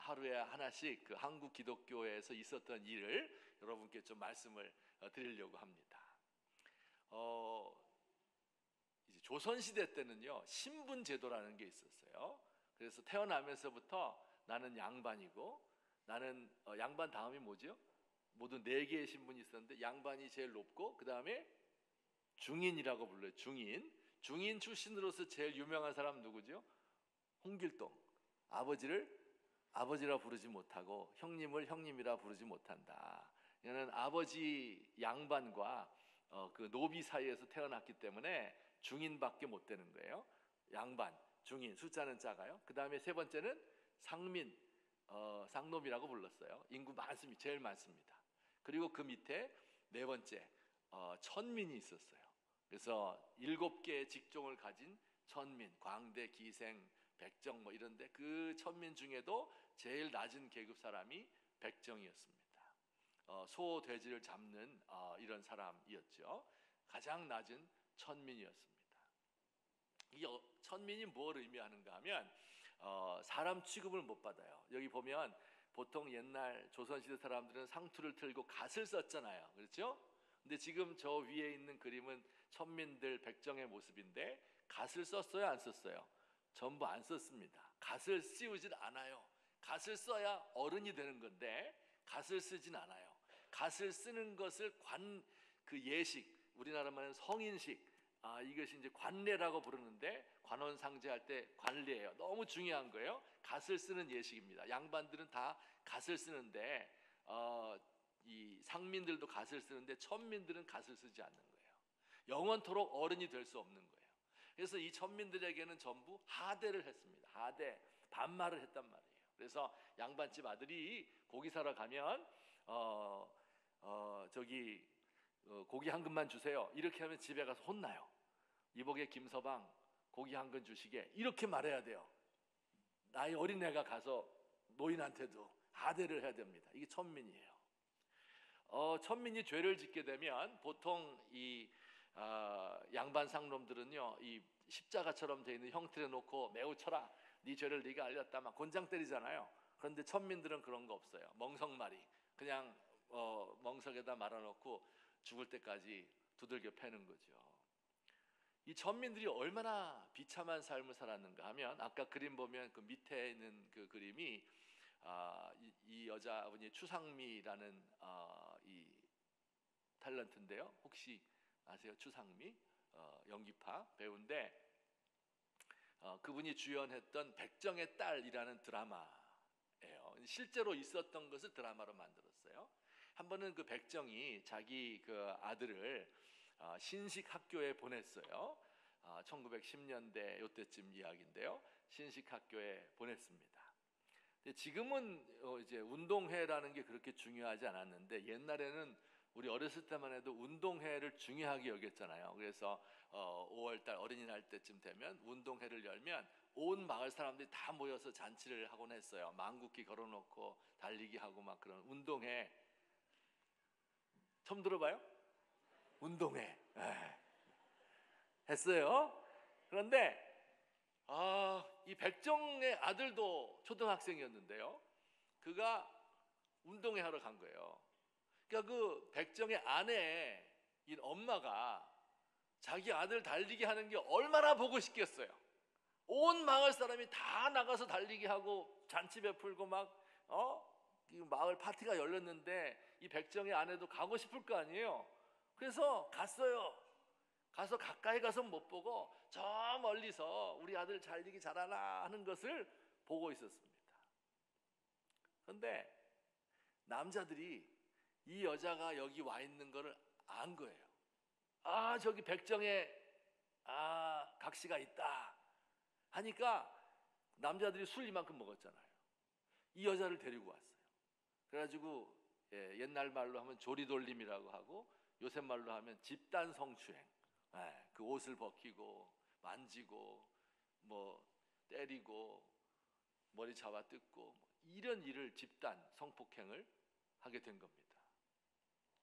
Speaker 1: 하루에 하나씩 그 한국 기독교에서 있었던 일을 여러분께 좀 말씀을 드리려고 합니다. 이제 조선시대 때는요, 신분제도라는 게 있었어요. 그래서 태어나면서부터 나는 양반이고, 나는 양반 다음이 뭐죠? 모두 4개의 신분이 있었는데 양반이 제일 높고, 그 다음에 중인이라고 불러요. 중인 출신으로서 제일 유명한 사람 누구죠? 홍길동. 아버지를 아버지라 부르지 못하고 형님을 형님이라 부르지 못한다. 이는 아버지 양반과 그 노비 사이에서 태어났기 때문에 중인밖에 못 되는 거예요. 양반, 중인, 숫자는 작아요. 그 다음에 세 번째는 상민, 쌍놈이라고 불렀어요. 인구 많습니다. 제일 많습니다. 그리고 그 밑에 네 번째 천민이 있었어요. 그래서 7개의 직종을 가진 천민, 광대, 기생, 백정 뭐 이런데 그 천민 중에도 제일 낮은 계급 사람이 백정이었습니다. 소, 돼지를 잡는 이런 사람이었죠. 가장 낮은 천민이었습니다. 이 천민이 뭘 의미하는가 하면 사람 취급을 못 받아요. 여기 보면 보통 옛날 조선시대 사람들은 상투를 틀고 갓을 썼잖아요. 그렇죠? 근데 지금 저 위에 있는 그림은 천민들 백정의 모습인데 갓을 썼어요, 안 썼어요? 전부 안 썼습니다. 갓을 씌우질 않아요. 갓을 써야 어른이 되는 건데 갓을 쓰진 않아요. 갓을 쓰는 것을 그 예식, 우리나라 말은 성인식, 이것이 이제 관례라고 부르는데 관원상제할 때 관례예요. 너무 중요한 거예요. 갓을 쓰는 예식입니다. 양반들은 다 갓을 쓰는데 이 상민들도 갓을 쓰는데 천민들은 갓을 쓰지 않는 거예요. 영원토록 어른이 될 수 없는 거예요. 그래서 이 천민들에게는 전부 하대를 했습니다. 하대, 반말을 했단 말이에요. 그래서 양반집 아들이 고기 사러 가면 고기 한 근만 주세요. 이렇게 하면 집에 가서 혼나요. 이복의 김서방 고기 한 근 주시게, 이렇게 말해야 돼요. 나이 어린애가 가서 노인한테도 하대를 해야 됩니다. 이게 천민이에요. 천민이 죄를 짓게 되면 보통 이 양반 상놈들은요, 이 십자가처럼 되어 있는 형틀에 놓고 매우 쳐라, 네 죄를 네가 알렸다, 막 곤장 때리잖아요. 그런데 천민들은 그런 거 없어요. 멍석말이 그냥 멍석에다 말아놓고 죽을 때까지 두들겨 패는 거죠. 이 천민들이 얼마나 비참한 삶을 살았는가 하면, 아까 그림 보면 그 밑에 있는 그 그림이 이 여자분이 추상미라는 이 탤런트인데요. 혹시 아세요? 추상미 연기파 배우인데 그분이 주연했던 백정의 딸이라는 드라마예요. 실제로 있었던 것을 드라마로 만들었어요. 한 번은 그 백정이 자기 그 아들을 신식 학교에 보냈어요. 1910년대 요때쯤 이야기인데요. 신식 학교에 보냈습니다. 근데 지금은 이제 운동회라는 게 그렇게 중요하지 않았는데 옛날에는 우리 어렸을 때만 해도 운동회를 중요하게 여겼잖아요. 그래서 5월달 어린이날 때쯤 되면 운동회를 열면 온 마을 사람들이 다 모여서 잔치를 하곤 했어요. 망국기 걸어놓고 달리기 하고 막 그런 운동회. 처음 들어봐요? 운동회 했어요. 그런데 이 백정의 아들도 초등학생이었는데요. 그가 운동회 하러 간 거예요. 그러니까 그 백정의 아내 이 엄마가 자기 아들 달리기 하는 게 얼마나 보고 싶겠어요. 온 마을 사람이 다 나가서 달리기 하고 잔치 베풀고 막 이 마을 파티가 열렸는데 이 백정의 아내도 가고 싶을 거 아니에요. 그래서 갔어요. 가서 가까이 가서 못 보고 저 멀리서 우리 아들 달리기 잘하나 하는 것을 보고 있었습니다. 그런데 남자들이 이 여자가 여기 와 있는 것을 안 거예요. 저기 백정에 각시가 있다 하니까 남자들이 술 이만큼 먹었잖아요. 이 여자를 데리고 왔어요. 그래가지고 옛날 말로 하면 조리돌림이라고 하고 요새 말로 하면 집단 성추행. 그 옷을 벗기고 만지고 뭐 때리고 머리 잡아 뜯고 이런 일을 집단 성폭행을 하게 된 겁니다.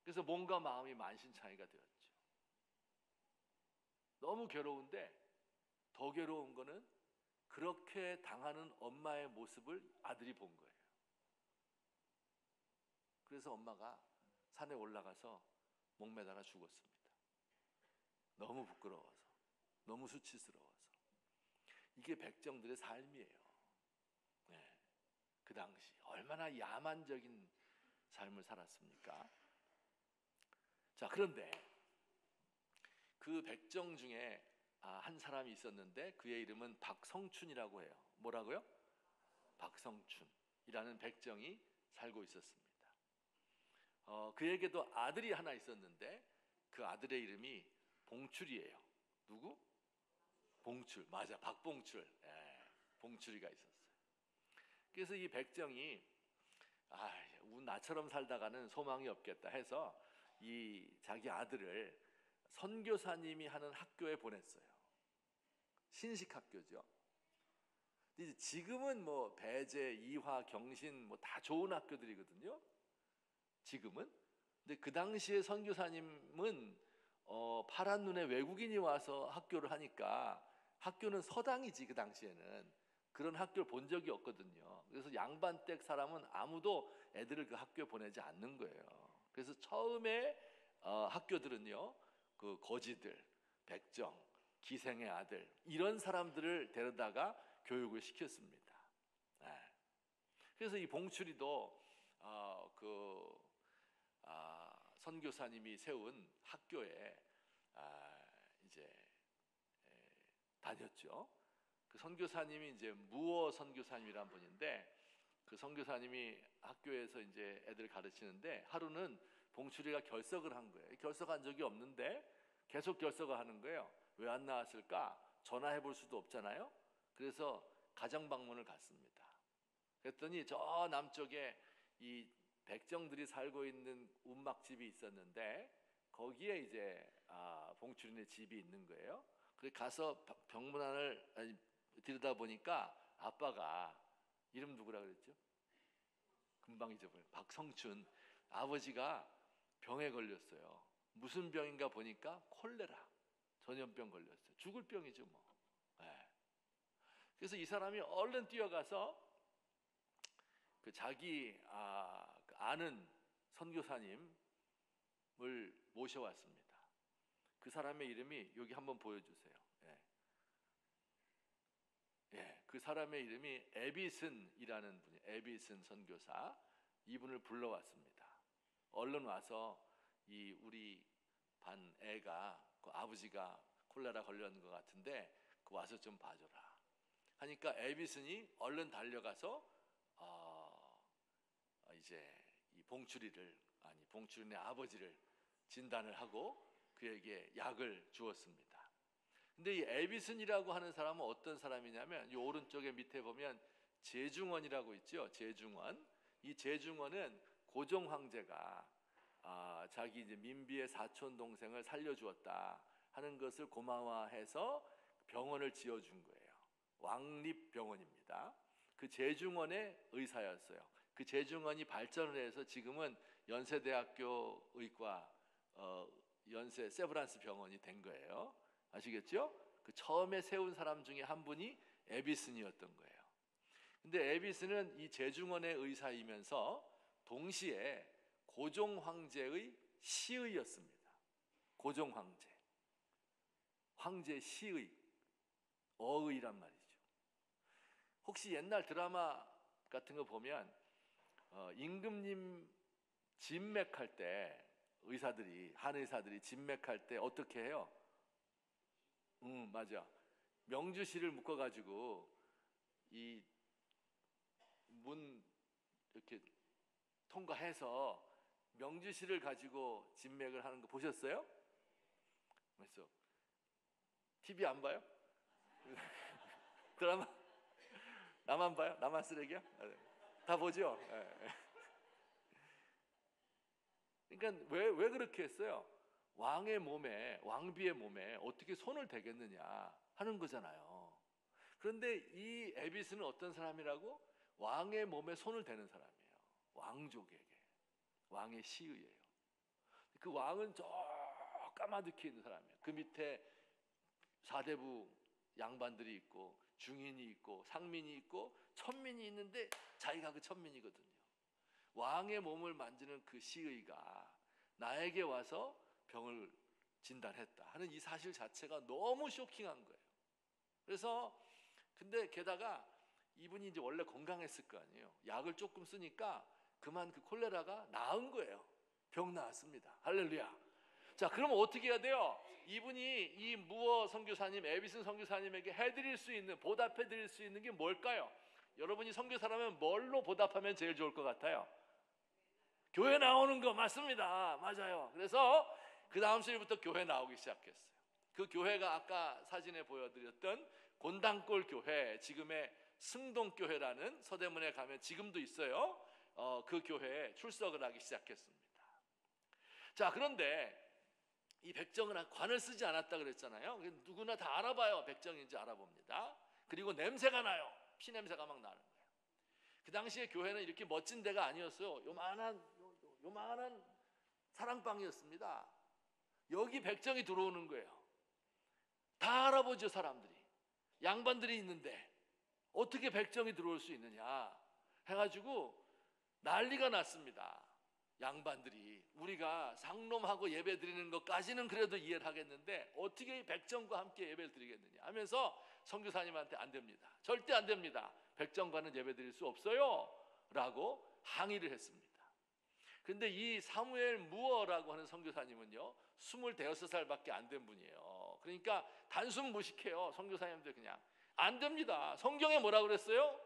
Speaker 1: 그래서 몸과 마음이 만신창이가 되었죠. 너무 괴로운데 더 괴로운 거는 그렇게 당하는 엄마의 모습을 아들이 본 거예요. 그래서 엄마가 산에 올라가서 목매달아 죽었습니다. 너무 부끄러워서, 너무 수치스러워서. 이게 백정들의 삶이에요. 그 당시 얼마나 야만적인 삶을 살았습니까? 자, 그런데 그 백정 중에 한 사람이 있었는데 그의 이름은 박성춘이라고 해요. 뭐라고요? 박성춘이라는 백정이 살고 있었습니다. 그에게도 아들이 하나 있었는데 그 아들의 이름이 봉출이에요. 누구? 봉출. 맞아, 박봉출. 봉출이가 있었어요. 그래서 이 백정이 나처럼 살다가는 소망이 없겠다 해서 이 자기 아들을 선교사님이 하는 학교에 보냈어요. 신식 학교죠. 근데 지금은 뭐 배재, 이화, 경신 뭐 다 좋은 학교들이거든요. 지금은. 근데 그 당시에 선교사님은 파란 눈에 외국인이 와서 학교를 하니까 학교는 서당이지 그 당시에는 그런 학교를 본 적이 없거든요. 그래서 양반댁 사람은 아무도 애들을 그 학교에 보내지 않는 거예요. 그래서 처음에 학교들은요, 그 거지들, 백정, 기생의 아들 이런 사람들을 데려다가 교육을 시켰습니다. 네. 그래서 이 봉출이도 선교사님이 세운 학교에 이제 다녔죠. 그 선교사님이 이제 무어 선교사님이란 분인데 그 선교사님이 학교에서 이제 애들 가르치는데 하루는 봉출이가 결석을 한 거예요. 결석한 적이 없는데 계속 결석을 하는 거예요. 왜 안 나왔을까? 전화해 볼 수도 없잖아요. 그래서 가정 방문을 갔습니다. 그랬더니 저 남쪽에 이 백정들이 살고 있는 움막집이 있었는데 거기에 이제 봉출이네 집이 있는 거예요. 그래서 가서 병문안을 들여다 보니까 아빠가 이름 누구라 그랬죠? 금방 잊어버려요. 박성춘. 아버지가 병에 걸렸어요. 무슨 병인가 보니까 콜레라 전염병 걸렸어요. 죽을 병이죠 뭐. 네. 그래서 이 사람이 얼른 뛰어가서 그 자기 그 아는 선교사님을 모셔왔습니다. 그 사람의 이름이 여기 한번 보여주세요. 그 사람의 이름이 에비슨이라는 분이에요. 에비슨 선교사. 이분을 불러왔습니다. 얼른 와서 이 우리 반 애가 그 아버지가 콜레라 걸렸는 것 같은데 그 와서 좀 봐줘라 하니까 에비슨이 얼른 달려가서 이제 이 봉출이네 아버지를 진단을 하고 그에게 약을 주었습니다. 근데 이 에비슨이라고 하는 사람은 어떤 사람이냐면 이 오른쪽에 밑에 보면 제중원이라고 있죠. 제중원. 이 제중원은 고종 황제가 자기 이제 민비의 사촌 동생을 살려주었다 하는 것을 고마워해서 병원을 지어준 거예요. 왕립병원입니다. 그 제중원의 의사였어요. 그 제중원이 발전을 해서 지금은 연세대학교 의과 연세 세브란스 병원이 된 거예요. 아시겠죠? 그 처음에 세운 사람 중에 한 분이 에비슨이었던 거예요. 근데 에비슨은 이 제중원의 의사이면서 동시에 고종 황제의 시의였습니다. 고종 황제 시의, 어의란 말이죠. 혹시 옛날 드라마 같은 거 보면 임금님 진맥할 때 한의사들이 진맥할 때 어떻게 해요? 맞아. 명주실을 묶어가지고 이 문 이렇게 통과해서 명주실을 가지고 진맥을 하는 거 보셨어요? 그래서 TV 안 봐요? 드라마 나만 봐요? 나만 쓰레기야? 다 보죠? 그러니까 왜 그렇게 했어요? 왕비의 몸에 어떻게 손을 대겠느냐 하는 거잖아요. 그런데 이 에비스는 어떤 사람이라고? 왕의 몸에 손을 대는 사람이에요. 왕족에게. 왕의 시의예요. 그 왕은 저 까마득히 있는 사람이에요. 그 밑에 사대부 양반들이 있고 중인이 있고 상민이 있고 천민이 있는데 자기가 그 천민이거든요. 왕의 몸을 만지는 그 시의가 나에게 와서 병을 진단했다 하는 이 사실 자체가 너무 쇼킹한 거예요. 그래서 근데 게다가 이분이 이제 원래 건강했을 거 아니에요. 약을 조금 쓰니까 그만 그 콜레라가 나은 거예요. 병 나았습니다. 할렐루야. 자, 그러면 어떻게 해야 돼요? 이분이 이 무어 선교사님, 에비슨 선교사님에게 해드릴 수 있는, 보답해드릴 수 있는 게 뭘까요? 여러분이 선교사라면 뭘로 보답하면 제일 좋을 것 같아요? 교회 나오는 거 맞습니다. 맞아요. 그래서 그 다음 주일부터 교회 나오기 시작했어요. 그 교회가 아까 사진에 보여드렸던 곤당골 교회, 지금의 승동교회라는 서대문에 가면 지금도 있어요. 그 교회에 출석을 하기 시작했습니다. 자, 그런데 이 백정은 관을 쓰지 않았다 그랬잖아요. 누구나 다 알아봐요. 백정인지 알아봅니다. 그리고 냄새가 나요. 피 냄새가 막 나는 거예요. 그 당시에 교회는 이렇게 멋진 데가 아니었어요. 요만한 사랑방이었습니다. 여기 백정이 들어오는 거예요. 다 할아버지 사람들이, 양반들이 있는데 어떻게 백정이 들어올 수 있느냐 해가지고 난리가 났습니다. 양반들이 우리가 상놈하고 예배 드리는 것까지는 그래도 이해를 하겠는데 어떻게 백정과 함께 예배를 드리겠느냐 하면서 선교사님한테 안 됩니다. 절대 안 됩니다. 백정과는 예배 드릴 수 없어요 라고 항의를 했습니다. 근데 이 사무엘 무어라고 하는 선교사님은요 26살밖에 안 된 분이에요. 그러니까 단순 무식해요. 선교사님들 그냥 안 됩니다. 성경에 뭐라 그랬어요?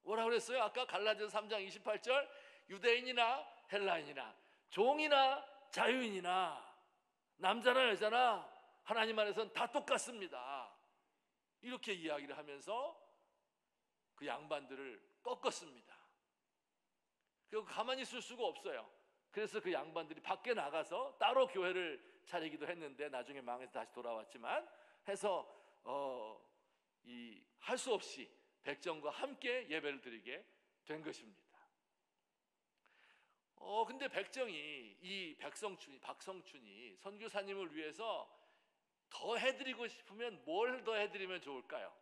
Speaker 1: 뭐라 그랬어요? 아까 갈라디아서 3장 28절 유대인이나 헬라인이나 종이나 자유인이나 남자나 여자나 하나님 안에서는 다 똑같습니다. 이렇게 이야기를 하면서 그 양반들을 꺾었습니다. 그리고 가만히 있을 수가 없어요. 그래서 그 양반들이 밖에 나가서 따로 교회를 차리기도 했는데 나중에 망해서 다시 돌아왔지만 해서 할 수 없이 백정과 함께 예배를 드리게 된 것입니다. 근데 백정이 이 박성춘이 선교사님을 위해서 더 해드리고 싶으면 뭘 더 해드리면 좋을까요?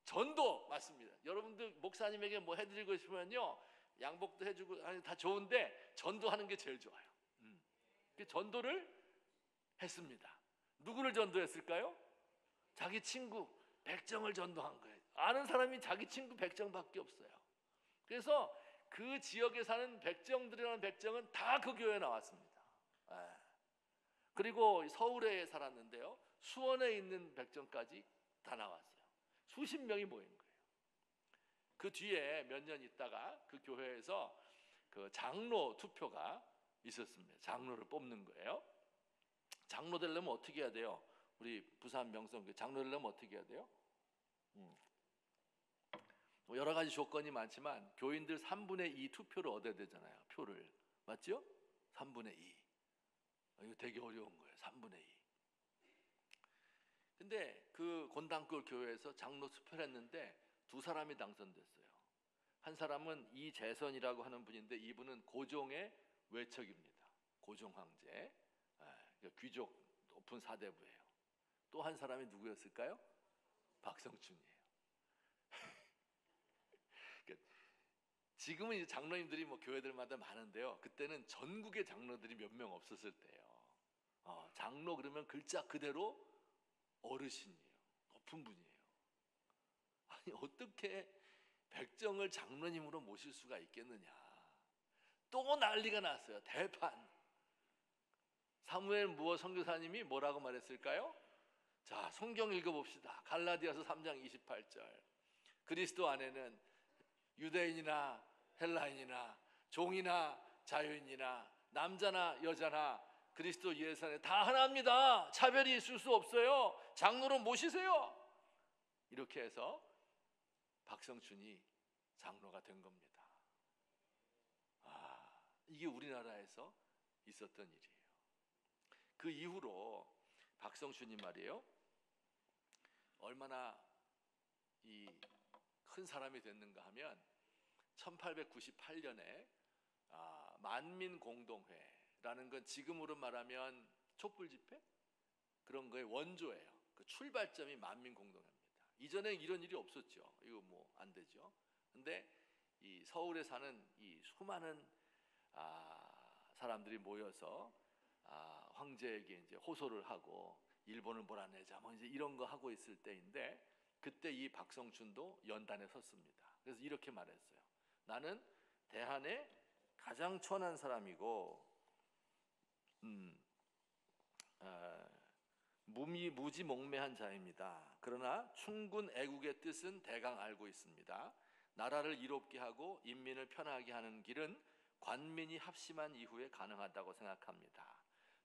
Speaker 1: 전도 맞습니다. 여러분들 목사님에게 뭐 해드리고 싶으면요 양복도 해주고 다 좋은데 전도하는 게 제일 좋아요. 그 전도를 했습니다. 누구를 전도했을까요? 자기 친구 백정을 전도한 거예요. 아는 사람이 자기 친구 백정밖에 없어요. 그래서 그 지역에 사는 백정들이라는 백정은 다 그 교회에 나왔습니다. 그리고 서울에 살았는데요 수원에 있는 백정까지 다 나왔어요. 수십 명이 모인 거예요. 그 뒤에 몇 년 있다가 그 교회에서 그 장로 투표가 있었습니다. 장로를 뽑는 거예요. 장로 되려면 어떻게 해야 돼요? 우리 부산 명성교회 장로 되려면 어떻게 해야 돼요? 뭐 여러 가지 조건이 많지만 교인들 3분의 2 투표를 얻어야 되잖아요. 표를. 맞죠? 3분의 2. 이거 되게 어려운 거예요. 3분의 2. 근데 그 곤당골 교회에서 장로 투표를 했는데 두 사람이 당선됐어요. 한 사람은 이재선이라고 하는 분인데 이분은 고종의 외척입니다. 고종 황제. 귀족 높은 사대부예요. 또 한 사람이 누구였을까요? 박성춘이에요. 지금은 이제 장로님들이 뭐 교회들마다 많은데요. 그때는 전국의 장로들이 몇 명 없었을 때예요. 장로 그러면 글자 그대로 어르신이에요. 높은 분이에요. 아니 어떻게 백정을 장로님으로 모실 수가 있겠느냐. 또 난리가 났어요. 대판. 사무엘 무어 선교사님이 뭐라고 말했을까요? 자, 성경 읽어봅시다. 갈라디아서 3장 28절. 그리스도 안에는 유대인이나 헬라인이나 종이나 자유인이나 남자나 여자나 그리스도 예수 안에 다 하나입니다. 차별이 있을 수 없어요. 장로로 모시세요. 이렇게 해서 박성춘이 장로가 된 겁니다. 이게 우리나라에서 있었던 일이에요. 그 이후로 박성춘이 말이에요. 얼마나 큰 사람이 됐는가 하면 1898년에 만민공동회라는 건 지금으로 말하면 촛불 집회? 그런 거의 원조예요. 그 출발점이 만민공동회입니다. 이전에 이런 일이 없었죠. 이거 뭐 안 되죠. 근데 이 서울에 사는 이 수많은 사람들이 모여서 황제에게 이제 호소를 하고 일본을 몰아내자 뭐 이제 이런 거 하고 있을 때인데 그때 이 박성춘도 연단에 섰습니다. 그래서 이렇게 말했어요. 나는 대한의 가장 천한 사람이고 무지몽매한 자입니다. 그러나 충군 애국의 뜻은 대강 알고 있습니다. 나라를 이롭게 하고 인민을 편하게 하는 길은 관민이 합심한 이후에 가능하다고 생각합니다.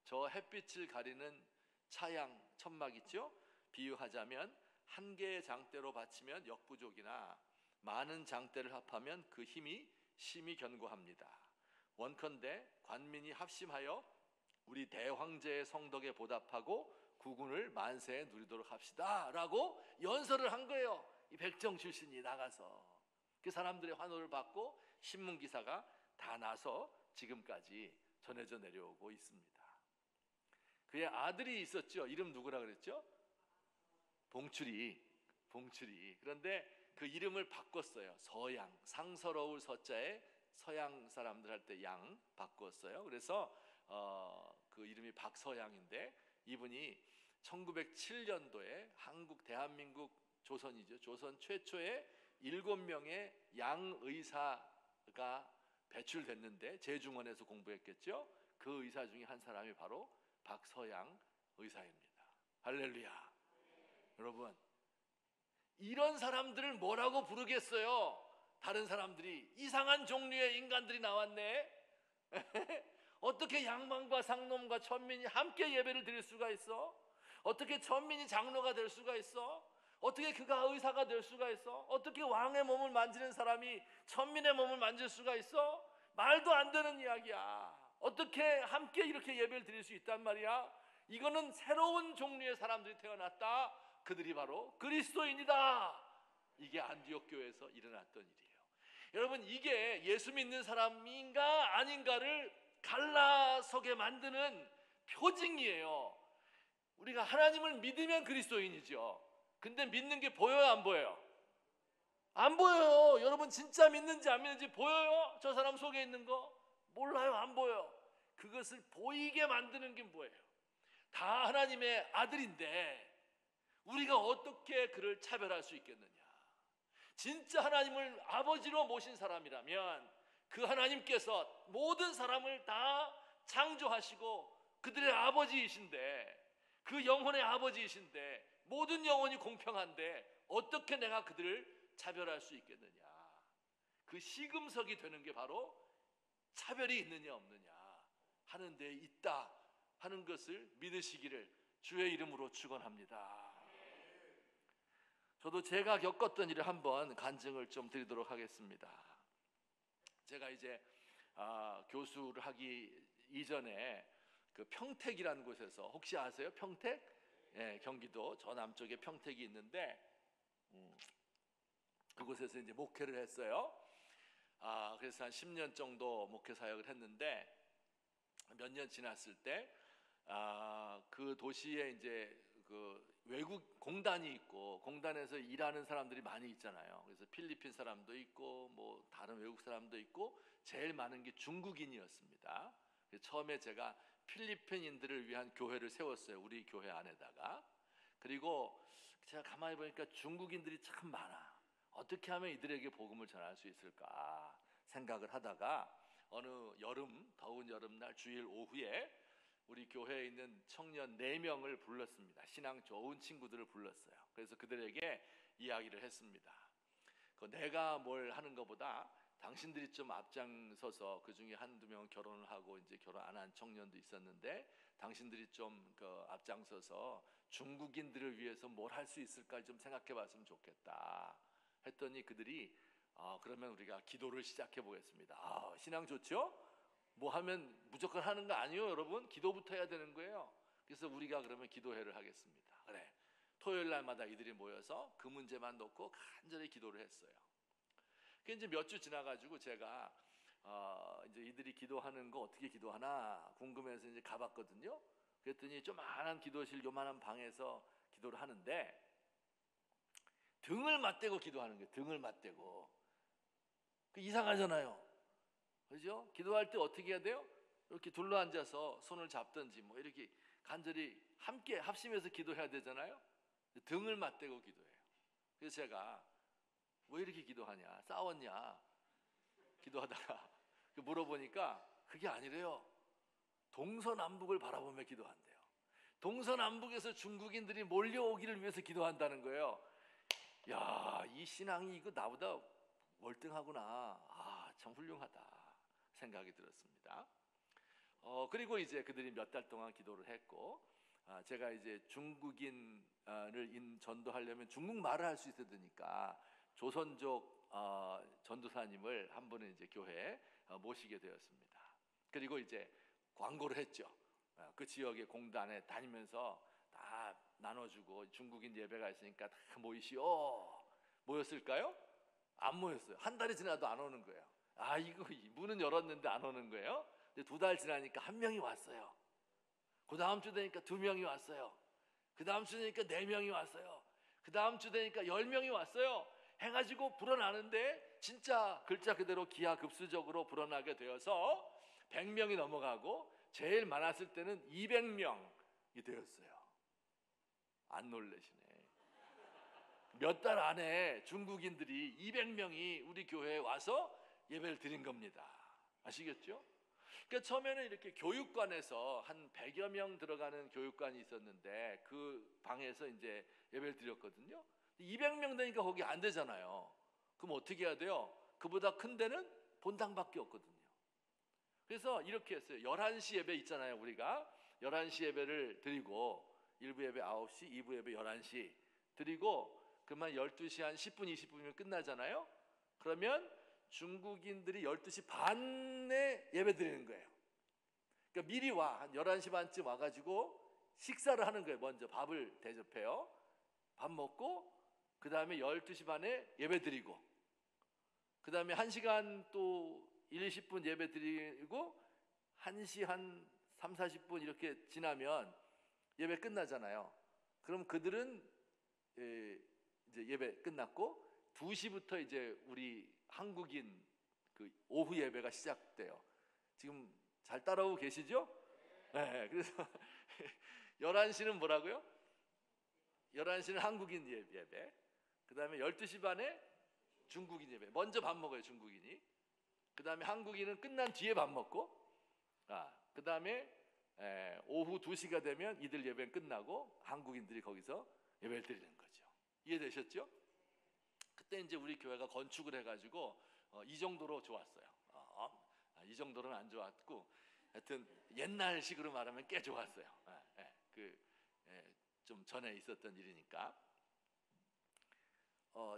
Speaker 1: 저 햇빛을 가리는 차양 천막 있죠? 비유하자면 한 개의 장대로 받치면 역부족이나 많은 장대를 합하면 그 힘이 심히 견고합니다. 원컨대 관민이 합심하여 우리 대황제의 성덕에 보답하고 국운을 만세에 누리도록 합시다 라고 연설을 한 거예요. 이 백정 출신이 나가서 그 사람들의 환호를 받고 신문 기사가 다 나서 지금까지 전해져 내려오고 있습니다. 그의 아들이 있었죠. 이름 누구라 그랬죠? 봉출이. 그런데 그 이름을 바꿨어요. 서양, 상서로울 서자에 서양 사람들 할 때 양 바꿨어요. 그래서 그 이름이 박서양인데, 이분이 1907년도에 한국 대한민국 조선이죠. 조선 최초의 7명의 양 의사가 배출됐는데 제중원에서 공부했겠죠. 그 의사 중에 한 사람이 바로 박서양 의사입니다. 할렐루야. 여러분, 이런 사람들을 뭐라고 부르겠어요? 다른 사람들이 이상한 종류의 인간들이 나왔네. 어떻게 양반과 상놈과 천민이 함께 예배를 드릴 수가 있어? 어떻게 천민이 장로가 될 수가 있어? 어떻게 그가 의사가 될 수가 있어? 어떻게 왕의 몸을 만지는 사람이 천민의 몸을 만질 수가 있어? 말도 안 되는 이야기야. 어떻게 함께 이렇게 예배를 드릴 수 있단 말이야? 이거는 새로운 종류의 사람들이 태어났다. 그들이 바로 그리스도인이다. 이게 안디옥 교회에서 일어났던 일이에요. 여러분, 이게 예수 믿는 사람인가 아닌가를 갈라서게 만드는 표징이에요. 우리가 하나님을 믿으면 그리스도인이죠. 근데 믿는 게 보여요, 안 보여요? 안 보여요. 여러분, 진짜 믿는지 안 믿는지 보여요? 저 사람 속에 있는 거? 몰라요. 안 보여. 그것을 보이게 만드는 게 뭐예요? 다 하나님의 아들인데 우리가 어떻게 그를 차별할 수 있겠느냐? 진짜 하나님을 아버지로 모신 사람이라면 그 하나님께서 모든 사람을 다 창조하시고 그들의 아버지이신데, 그 영혼의 아버지이신데, 모든 영혼이 공평한데 어떻게 내가 그들을 차별할 수 있겠느냐? 그 시금석이 되는 게 바로 차별이 있느냐 없느냐 하는 데 있다 하는 것을 믿으시기를 주의 이름으로 축원합니다. 저도 제가 겪었던 일을 한번 간증을 좀 드리도록 하겠습니다. 제가 이제 교수를 하기 이전에 그 평택이라는 곳에서, 혹시 아세요? 평택? 예, 경기도 저 남쪽에 평택이 있는데 그곳에서 이제 목회를 했어요. 그래서 한 10년 정도 목회 사역을 했는데, 몇 년 지났을 때 그 도시에 이제 그 외국 공단이 있고, 공단에서 일하는 사람들이 많이 있잖아요. 그래서 필리핀 사람도 있고 뭐 다른 외국 사람도 있고, 제일 많은 게 중국인이었습니다. 그래서 처음에 제가 필리핀인들을 위한 교회를 세웠어요, 우리 교회 안에다가. 그리고 제가 가만히 보니까 중국인들이 참 많아. 어떻게 하면 이들에게 복음을 전할 수 있을까 생각을 하다가 어느 여름, 더운 여름날 주일 오후에 우리 교회에 있는 청년 4명을 불렀습니다. 신앙 좋은 친구들을 불렀어요. 그래서 그들에게 이야기를 했습니다. 내가 뭘 하는 것보다 당신들이 좀 앞장서서, 그 중에 한두 명은 결혼을 하고 이제 결혼 안 한 청년도 있었는데, 당신들이 좀 앞장서서 중국인들을 위해서 뭘 할 수 있을까 좀 생각해 봤으면 좋겠다 했더니 그들이 그러면 우리가 기도를 시작해 보겠습니다. 신앙 좋죠? 뭐 하면 무조건 하는 거 아니에요, 여러분. 기도부터 해야 되는 거예요. 그래서 우리가 그러면 기도회를 하겠습니다. 그래, 토요일 날마다 이들이 모여서 그 문제만 놓고 간절히 기도를 했어요. 그 이제 몇 주 지나가지고 제가 이제 이들이 기도하는 거 어떻게 기도하나 궁금해서 이제 가봤거든요. 그랬더니 조만한 기도실, 요만한 방에서 기도를 하는데 등을 맞대고 기도하는 거예요. 등을 맞대고. 그 이상하잖아요, 그죠? 기도할 때 어떻게 해야 돼요? 이렇게 둘러앉아서 손을 잡든지 뭐 이렇게 간절히 함께 합심해서 기도해야 되잖아요. 등을 맞대고 기도해요. 그래서 제가 왜 이렇게 기도하냐, 싸웠냐 기도하다가 물어보니까 그게 아니래요. 동서남북을 바라보며 기도한대요. 동서남북에서 중국인들이 몰려오기를 위해서 기도한다는 거예요. 야, 이 신앙이 이거 나보다 월등하구나. 참 훌륭하다 생각이 들었습니다. 그리고 이제 그들이 몇 달 동안 기도를 했고, 제가 이제 중국인을 전도하려면 중국말을 할 수 있어야 되니까 조선족 전도사님을 한 분은 이제 교회에 모시게 되었습니다. 그리고 이제 광고를 했죠. 그 지역의 공단에 다니면서 다 나눠주고, 중국인 예배가 있으니까 다 모이시오. 모였을까요? 안 모였어요. 한 달이 지나도 안 오는 거예요. 아, 이거 문은 열었는데 안 오는 거예요. 근데 2달 지나니까 1명이 왔어요. 그 다음 주 되니까 2명이 왔어요. 그 다음 주 되니까 4명이 왔어요. 그 다음 주 되니까 10명이 왔어요. 해가지고 불어나는데 진짜 글자 그대로 기하급수적으로 불어나게 되어서 100명이 넘어가고 제일 많았을 때는 200명이 되었어요. 안 놀라시네. 몇 달 안에 중국인들이 200명이 우리 교회에 와서 예배를 드린 겁니다. 아시겠죠? 그러니까 처음에는 이렇게 교육관에서 한 100여 명 들어가는 교육관이 있었는데 그 방에서 이제 예배를 드렸거든요. 200명 되니까 거기 안 되잖아요. 그럼 어떻게 해야 돼요? 그보다 큰 데는 본당밖에 없거든요. 그래서 이렇게 했어요. 11시 예배 있잖아요. 우리가 11시 예배를 드리고 1부 예배 9시, 2부 예배 11시 드리고 그러면 12시 한 10분, 20분이면 끝나잖아요. 그러면 중국인들이 12시 반에 예배 드리는 거예요. 그러니까 미리 와. 한 11시 반쯤 와가지고 식사를 하는 거예요. 먼저 밥을 대접해요. 밥 먹고 그 다음에 12시 반에 예배 드리고 그 다음에 1시간 또 1, 20분 예배 드리고 1시 한 3, 40분 이렇게 지나면 예배 끝나잖아요. 그럼 그들은 이제 예배 끝났고 2시부터 이제 우리 한국인 그 오후 예배가 시작돼요. 지금 잘 따라오고 계시죠? 네, 그래서 11시는 뭐라고요? 11시는 한국인 예배. 그 다음에 12시 반에 중국인 예배. 먼저 밥 먹어요, 중국인이. 그 다음에 한국인은 끝난 뒤에 밥 먹고, 그 다음에 오후 2시가 되면 이들 예배는 끝나고 한국인들이 거기서 예배를 드리는 거죠. 이해되셨죠? 그때 이제 우리 교회가 건축을 해가지고 이 정도로 좋았어요. 이 정도는 안 좋았고, 하여튼 옛날식으로 말하면 꽤 좋았어요. 좀 전에 있었던 일이니까.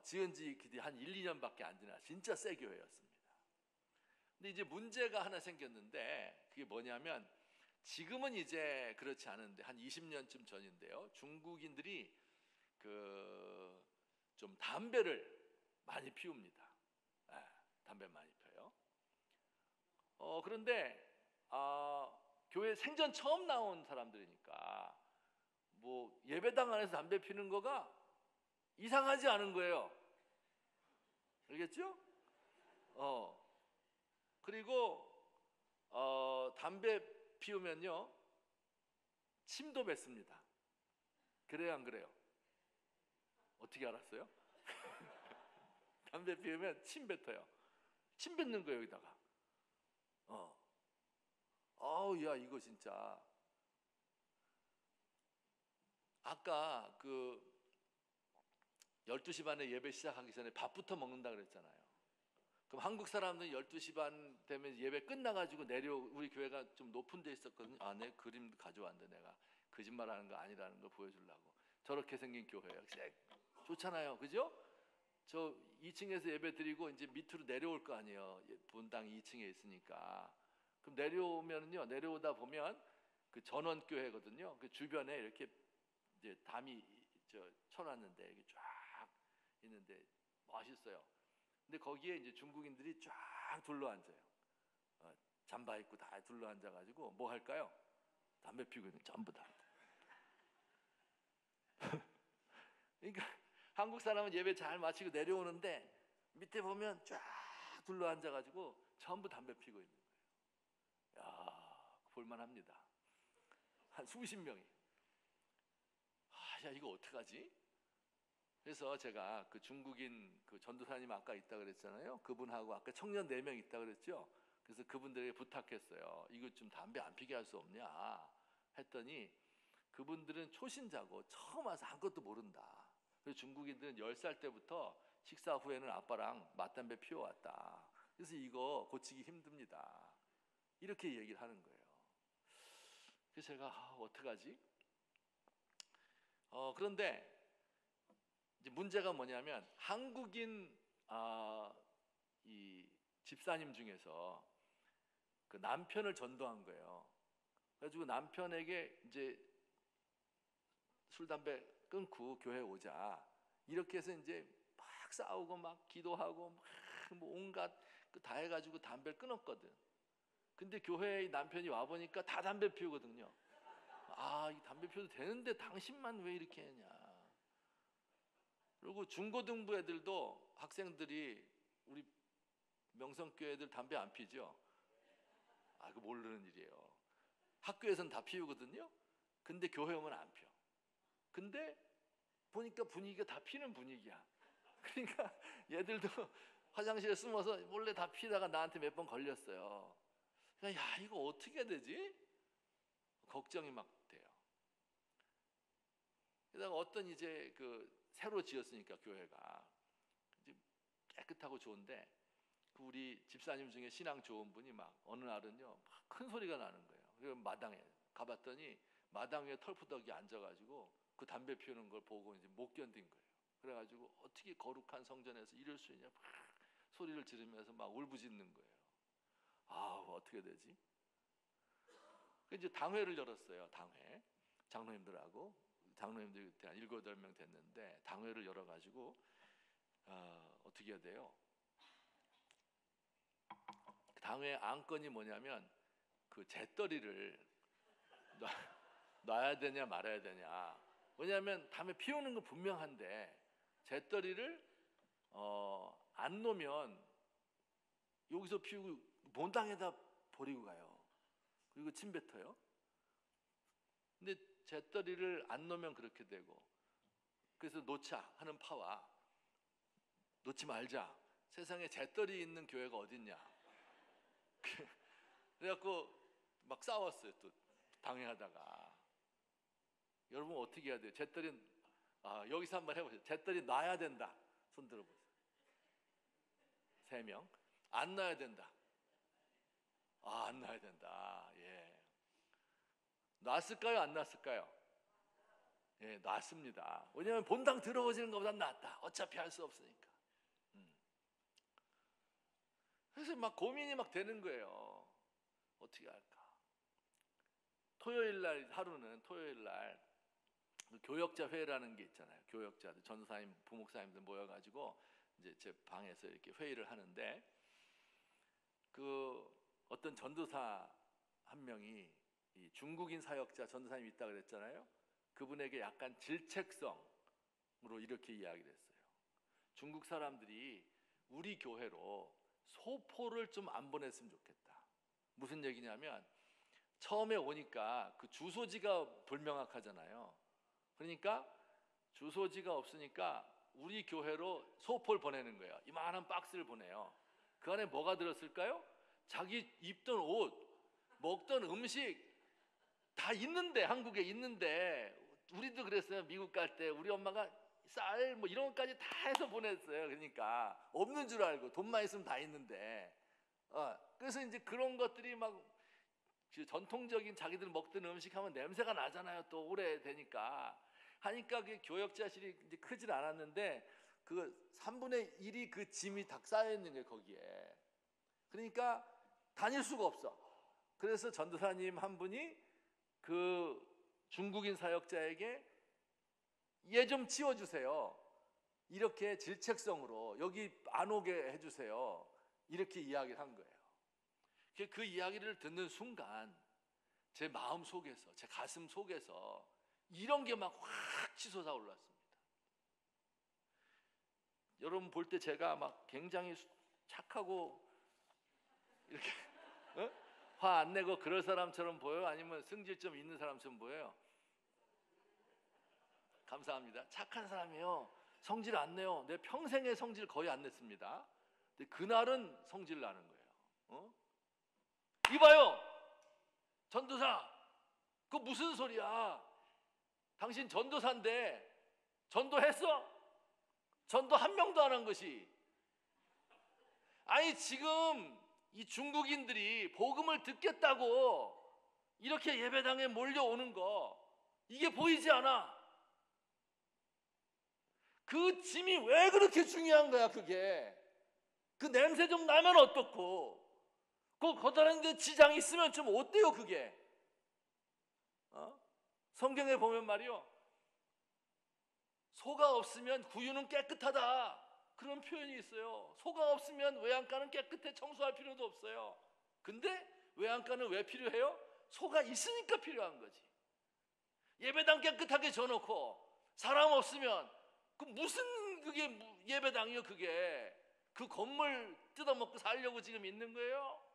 Speaker 1: 지은 지 한 1, 2년밖에 안 지나 진짜 새 교회였습니다. 근데 이제 문제가 하나 생겼는데 그게 뭐냐면 지금은 이제 그렇지 않은데 한 20년쯤 전인데요. 중국인들이 좀 담배를 많이 피웁니다. 담배 많이 펴요. 그런데 교회 생전 처음 나온 사람들이니까 뭐 예배당 안에서 담배 피는 거가 이상하지 않은 거예요. 알겠죠? 그리고 담배 피우면요 침도 뱉습니다. 그래요, 안 그래요? 어떻게 알았어요? 담배 피우면 침 뱉어요. 침 뱉는 거예요, 여기다가. 야, 이거 진짜. 아까 12시 반에 예배 시작하기 전에 밥부터 먹는다 그랬잖아요. 그럼 한국 사람들은 12시 반 되면 예배 끝나가지고 우리 교회가 좀 높은 데 있었거든요. 내 그림 가져왔는데 내가 거짓말하는 거 아니라는 걸 보여주려고. 저렇게 생긴 교회예요. 좋잖아요, 그죠? 저 2층에서 예배 드리고 이제 밑으로 내려올 거 아니에요. 본당 2층에 있으니까. 그럼 내려오다 보면 그 전원교회거든요. 그 주변에 이렇게 이제 담이 쳐놨는데 이게 쫙 있는데 멋있어요. 근데 거기에 이제 중국인들이 쫙 둘러 앉아요. 잠바 입고 다 둘러 앉아가지고 뭐 할까요? 담배 피우고 있는 전부 다. 그러니까 한국 사람은 예배 잘 마치고 내려오는데 밑에 보면 쫙 둘러 앉아가지고 전부 담배 피우고 있는 거예요. 야, 볼만합니다. 한 수십 명이. 야, 이거 어떡하지? 그래서 제가 그 중국인 그 전도사님 아까 있다 그랬잖아요. 그분하고 아까 청년 4명 있다 그랬죠. 그래서 그분들에게 부탁했어요. 이거 좀 담배 안 피게 할 수 없냐 했더니 그분들은 초신자고 처음 와서 아무것도 모른다. 그래서 중국인들은 10살 때부터 식사 후에는 아빠랑 맞담배 피워왔다. 그래서 이거 고치기 힘듭니다. 이렇게 얘기를 하는 거예요. 그래서 제가 어떡하지? 그런데 이제 문제가 뭐냐면 한국인 이 집사님 중에서 그 남편을 전도한 거예요. 그래가지고 남편에게 이제 술 담배 끊고 교회 오자 이렇게 해서 이제 막 싸우고 막 기도하고 막 뭐 온갖 그 다 해가지고 담배를 끊었거든. 근데 교회에 남편이 와 보니까 다 담배 피우거든요. 아, 이 담배 피워도 되는데 당신만 왜 이렇게 했냐. 그리고 중고등부 애들도 학생들이 우리 명성교회 애들 담배 안 피죠? 아, 그거 모르는 일이에요. 학교에서는 다 피우거든요. 근데 교회 오면 안 피워. 근데 보니까 분위기가 다 피는 분위기야. 그러니까 얘들도 화장실에 숨어서 몰래 다 피다가 나한테 몇 번 걸렸어요. 그러니까 야, 이거 어떻게 해야 되지? 걱정이 막 돼요. 게다가 어떤 이제 그 새로 지었으니까 교회가 이제 깨끗하고 좋은데 그 우리 집사님 중에 신앙 좋은 분이 막 어느 날은요 막 큰 소리가 나는 거예요. 그래서 마당에 가봤더니 마당 위에 털푸덕이 앉아가지고 그 담배 피우는 걸 보고 이제 못 견딘 거예요. 그래가지고 어떻게 거룩한 성전에서 이럴 수 있냐 막 소리를 지르면서 막 울부짖는 거예요. 아, 어떻게 되지? 이제 당회를 열었어요. 당회 장로님들하고 장로님들 그때 한 7, 8명 됐는데 당회를 열어가지고 어떻게 해야 돼요? 당회 안건이 뭐냐면 그 재떨이를 놔야 되냐 말아야 되냐. 왜냐하면 담배 피우는 거 분명한데 재떨이를 안 놓으면 여기서 피우고 본당에다 버리고 가요. 그리고 침 뱉어요. 근데 재떨이를 안 놓으면 그렇게 되고, 그래서 놓자 하는 파와 놓지 말자. 세상에 재떨이 있는 교회가 어딨냐. 그래갖고 막 싸웠어요. 또 당회하다가. 여러분 어떻게 해야 돼요? 재떨이 여기서 한번 해보세요. 재떨이 놔야 된다. 손 들어보세요. 3명. 안 놔야 된다. 안 놔야 된다. 예. 놨을까요? 안 놨을까요? 예, 놨습니다. 왜냐하면 본당 들어오지는 것보다 낫다. 어차피 할 수 없으니까. 그래서 막 고민이 막 되는 거예요. 어떻게 할까? 토요일 날 하루는 토요일 날 교역자 회라는 게 있잖아요. 교역자들, 전사님, 부목사님들 모여가지고 이제 제 방에서 이렇게 회의를 하는데 그 어떤 전도사 한 명이 이 중국인 사역자 전도사님이 있다 그랬잖아요. 그분에게 약간 질책성으로 이렇게 이야기를 했어요. 중국 사람들이 우리 교회로 소포를 좀 안 보냈으면 좋겠다. 무슨 얘기냐면 처음에 오니까 그 주소지가 불명확하잖아요. 그러니까 주소지가 없으니까 우리 교회로 소포를 보내는 거예요. 이만한 박스를 보내요. 그 안에 뭐가 들었을까요? 자기 입던 옷, 먹던 음식 다 있는데, 한국에 있는데, 우리도 그랬어요. 미국 갈 때 우리 엄마가 쌀 뭐 이런 것까지 다 해서 보냈어요. 그러니까 없는 줄 알고 돈만 있으면 다 있는데 그래서 이제 그런 것들이 막 전통적인 자기들 먹던 음식 하면 냄새가 나잖아요. 또 오래되니까 하니까 그 교역자실이 이제 크질 않았는데 그 3분의 1이 그 짐이 다 쌓여 있는 거예요. 거기에. 그러니까 다닐 수가 없어. 그래서 전도사님 한 분이 그 중국인 사역자에게 얘 좀 치워주세요. 이렇게 질책성으로 여기 안 오게 해주세요. 이렇게 이야기를 한 거예요. 그 이야기를 듣는 순간 제 마음 속에서, 제 가슴 속에서 이런 게 막 확 치솟아 올랐습니다. 여러분 볼 때 제가 막 굉장히 착하고 이렇게 화 안 내고 그럴 사람처럼 보여요? 아니면 승질 좀 있는 사람처럼 보여요? 감사합니다. 착한 사람이에요. 성질 안 내요. 내 평생에 성질 거의 안 냈습니다. 근데 그날은 성질 나는 거예요. 이봐요, 전도사, 그거 무슨 소리야? 당신 전도사인데 전도했어? 전도 한 명도 안 한 것이. 아니 지금 이 중국인들이 복음을 듣겠다고 이렇게 예배당에 몰려오는 거 이게 보이지 않아? 그 짐이 왜 그렇게 중요한 거야? 그게 그 냄새 좀 나면 어떻고 그 거다른 데 지장이 있으면 좀 어때요? 그게 성경에 보면 말이요, 소가 없으면 구유는 깨끗하다 그런 표현이 있어요. 소가 없으면 외양간은 깨끗해 청소할 필요도 없어요. 근데 외양간은 왜 필요해요? 소가 있으니까 필요한 거지. 예배당 깨끗하게 져놓고 사람 없으면 그 무슨 그게 예배당이요? 그게 그 건물 뜯어먹고 살려고 지금 있는 거예요?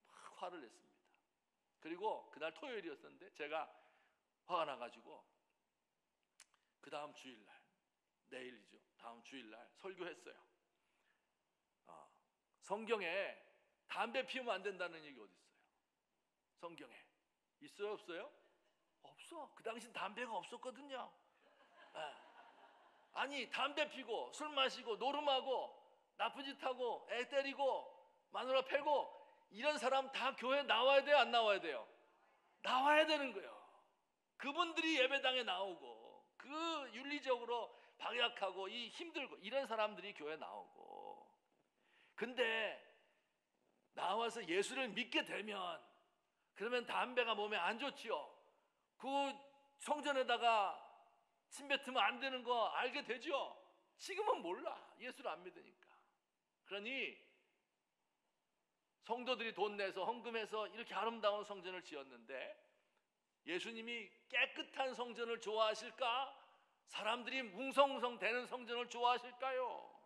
Speaker 1: 막 화를 냈습니다. 그리고 그날 토요일이었었는데 제가 화가 나가지고 그 다음 주일날, 내일이죠, 다음 주일날 설교했어요. 성경에 담배 피우면 안 된다는 얘기 어디 있어요? 성경에 있어요, 없어요? 없어. 그 당시 담배가 없었거든요. 아니 담배 피고 술 마시고 노름하고 나쁜 짓 하고 애 때리고 마누라 패고 이런 사람 다 교회 나와야 돼요, 안 나와야 돼요? 나와야 되는 거예요. 그분들이 예배당에 나오고 그 윤리적으로 박약하고 이 힘들고 이런 사람들이 교회 나오고. 근데 나와서 예수를 믿게 되면 그러면 담배가 몸에 안 좋지요. 그 성전에다가 침 뱉으면 안 되는 거 알게 되죠. 지금은 몰라, 예수를 안 믿으니까. 그러니 성도들이 돈 내서 헌금해서 이렇게 아름다운 성전을 지었는데 예수님이 깨끗한 성전을 좋아하실까? 사람들이 뭉성뭉성 되는 성전을 좋아하실까요?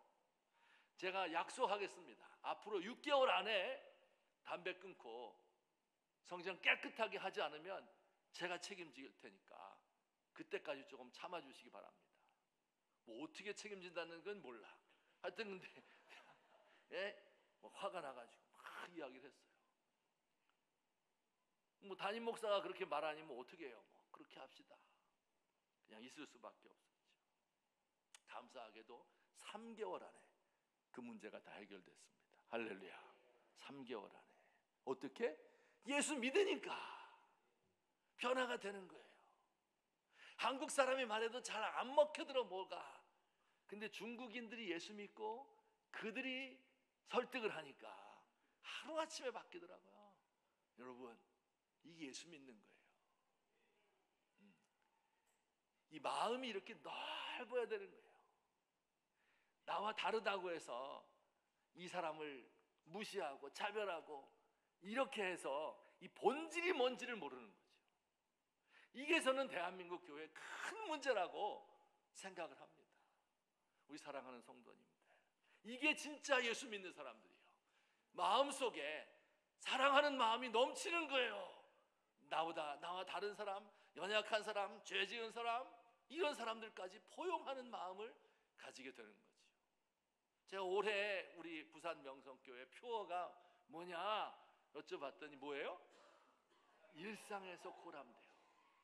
Speaker 1: 제가 약속하겠습니다. 앞으로 6개월 안에 담배 끊고 성전 깨끗하게 하지 않으면 제가 책임질 테니까 그때까지 조금 참아주시기 바랍니다. 뭐 어떻게 책임진다는 건 몰라. 하여튼 근데 예? 뭐 화가 나가지고 막 이야기를 했어요. 뭐 담임 목사가 그렇게 말하니 뭐 어떻게 해요? 뭐 그렇게 합시다. 그냥 있을 수밖에 없었죠. 감사하게도 3개월 안에 그 문제가 다 해결됐습니다. 할렐루야. 3개월 안에. 어떻게? 예수 믿으니까 변화가 되는 거예요. 한국 사람이 말해도 잘 안 먹혀들어 뭐가. 근데 중국인들이 예수 믿고 그들이 설득을 하니까 하루아침에 바뀌더라고요. 여러분, 이게 예수 믿는 거예요. 이 마음이 이렇게 넓어야 되는 거예요. 나와 다르다고 해서 이 사람을 무시하고 차별하고 이렇게 해서 이 본질이 뭔지를 모르는 거죠. 이게 저는 대한민국 교회의 큰 문제라고 생각을 합니다. 우리 사랑하는 성도님들, 이게 진짜 예수 믿는 사람들이에요. 마음속에 사랑하는 마음이 넘치는 거예요. 나와 다른 사람, 연약한 사람, 죄 지은 사람, 이런 사람들까지 포용하는 마음을 가지게 되는 거죠. 제가 올해 우리 부산 명성교회 표어가 뭐냐 여쭤봤더니 뭐예요? 일상에서 코람데오.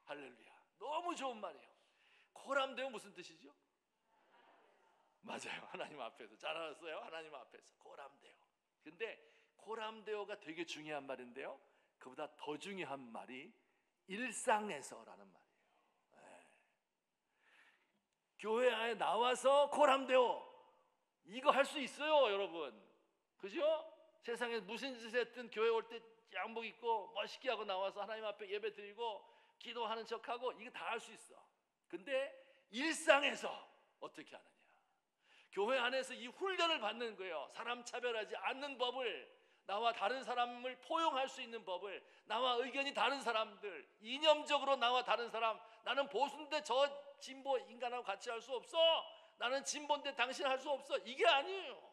Speaker 1: 할렐루야. 너무 좋은 말이에요. 코람데오 무슨 뜻이죠? 맞아요. 하나님 앞에서. 잘 알았어요. 하나님 앞에서 코람데오. 근데 코람데오가 되게 중요한 말인데요, 그보다 더 중요한 말이 일상에서라는 말이에요. 교회 안에 나와서 코람데오 이거 할 수 있어요, 여러분. 그죠? 세상에 무슨 짓을 했든 교회 올 때 양복 입고 멋있게 하고 나와서 하나님 앞에 예배 드리고 기도하는 척하고 이거 다 할 수 있어. 근데 일상에서 어떻게 하느냐? 교회 안에서 이 훈련을 받는 거예요. 사람 차별하지 않는 법을, 나와 다른 사람을 포용할 수 있는 법을, 나와 의견이 다른 사람들, 이념적으로 나와 다른 사람, 나는 보수인데 저 진보 인간하고 같이 할 수 없어, 나는 진보인데 당신 할 수 없어, 이게 아니에요.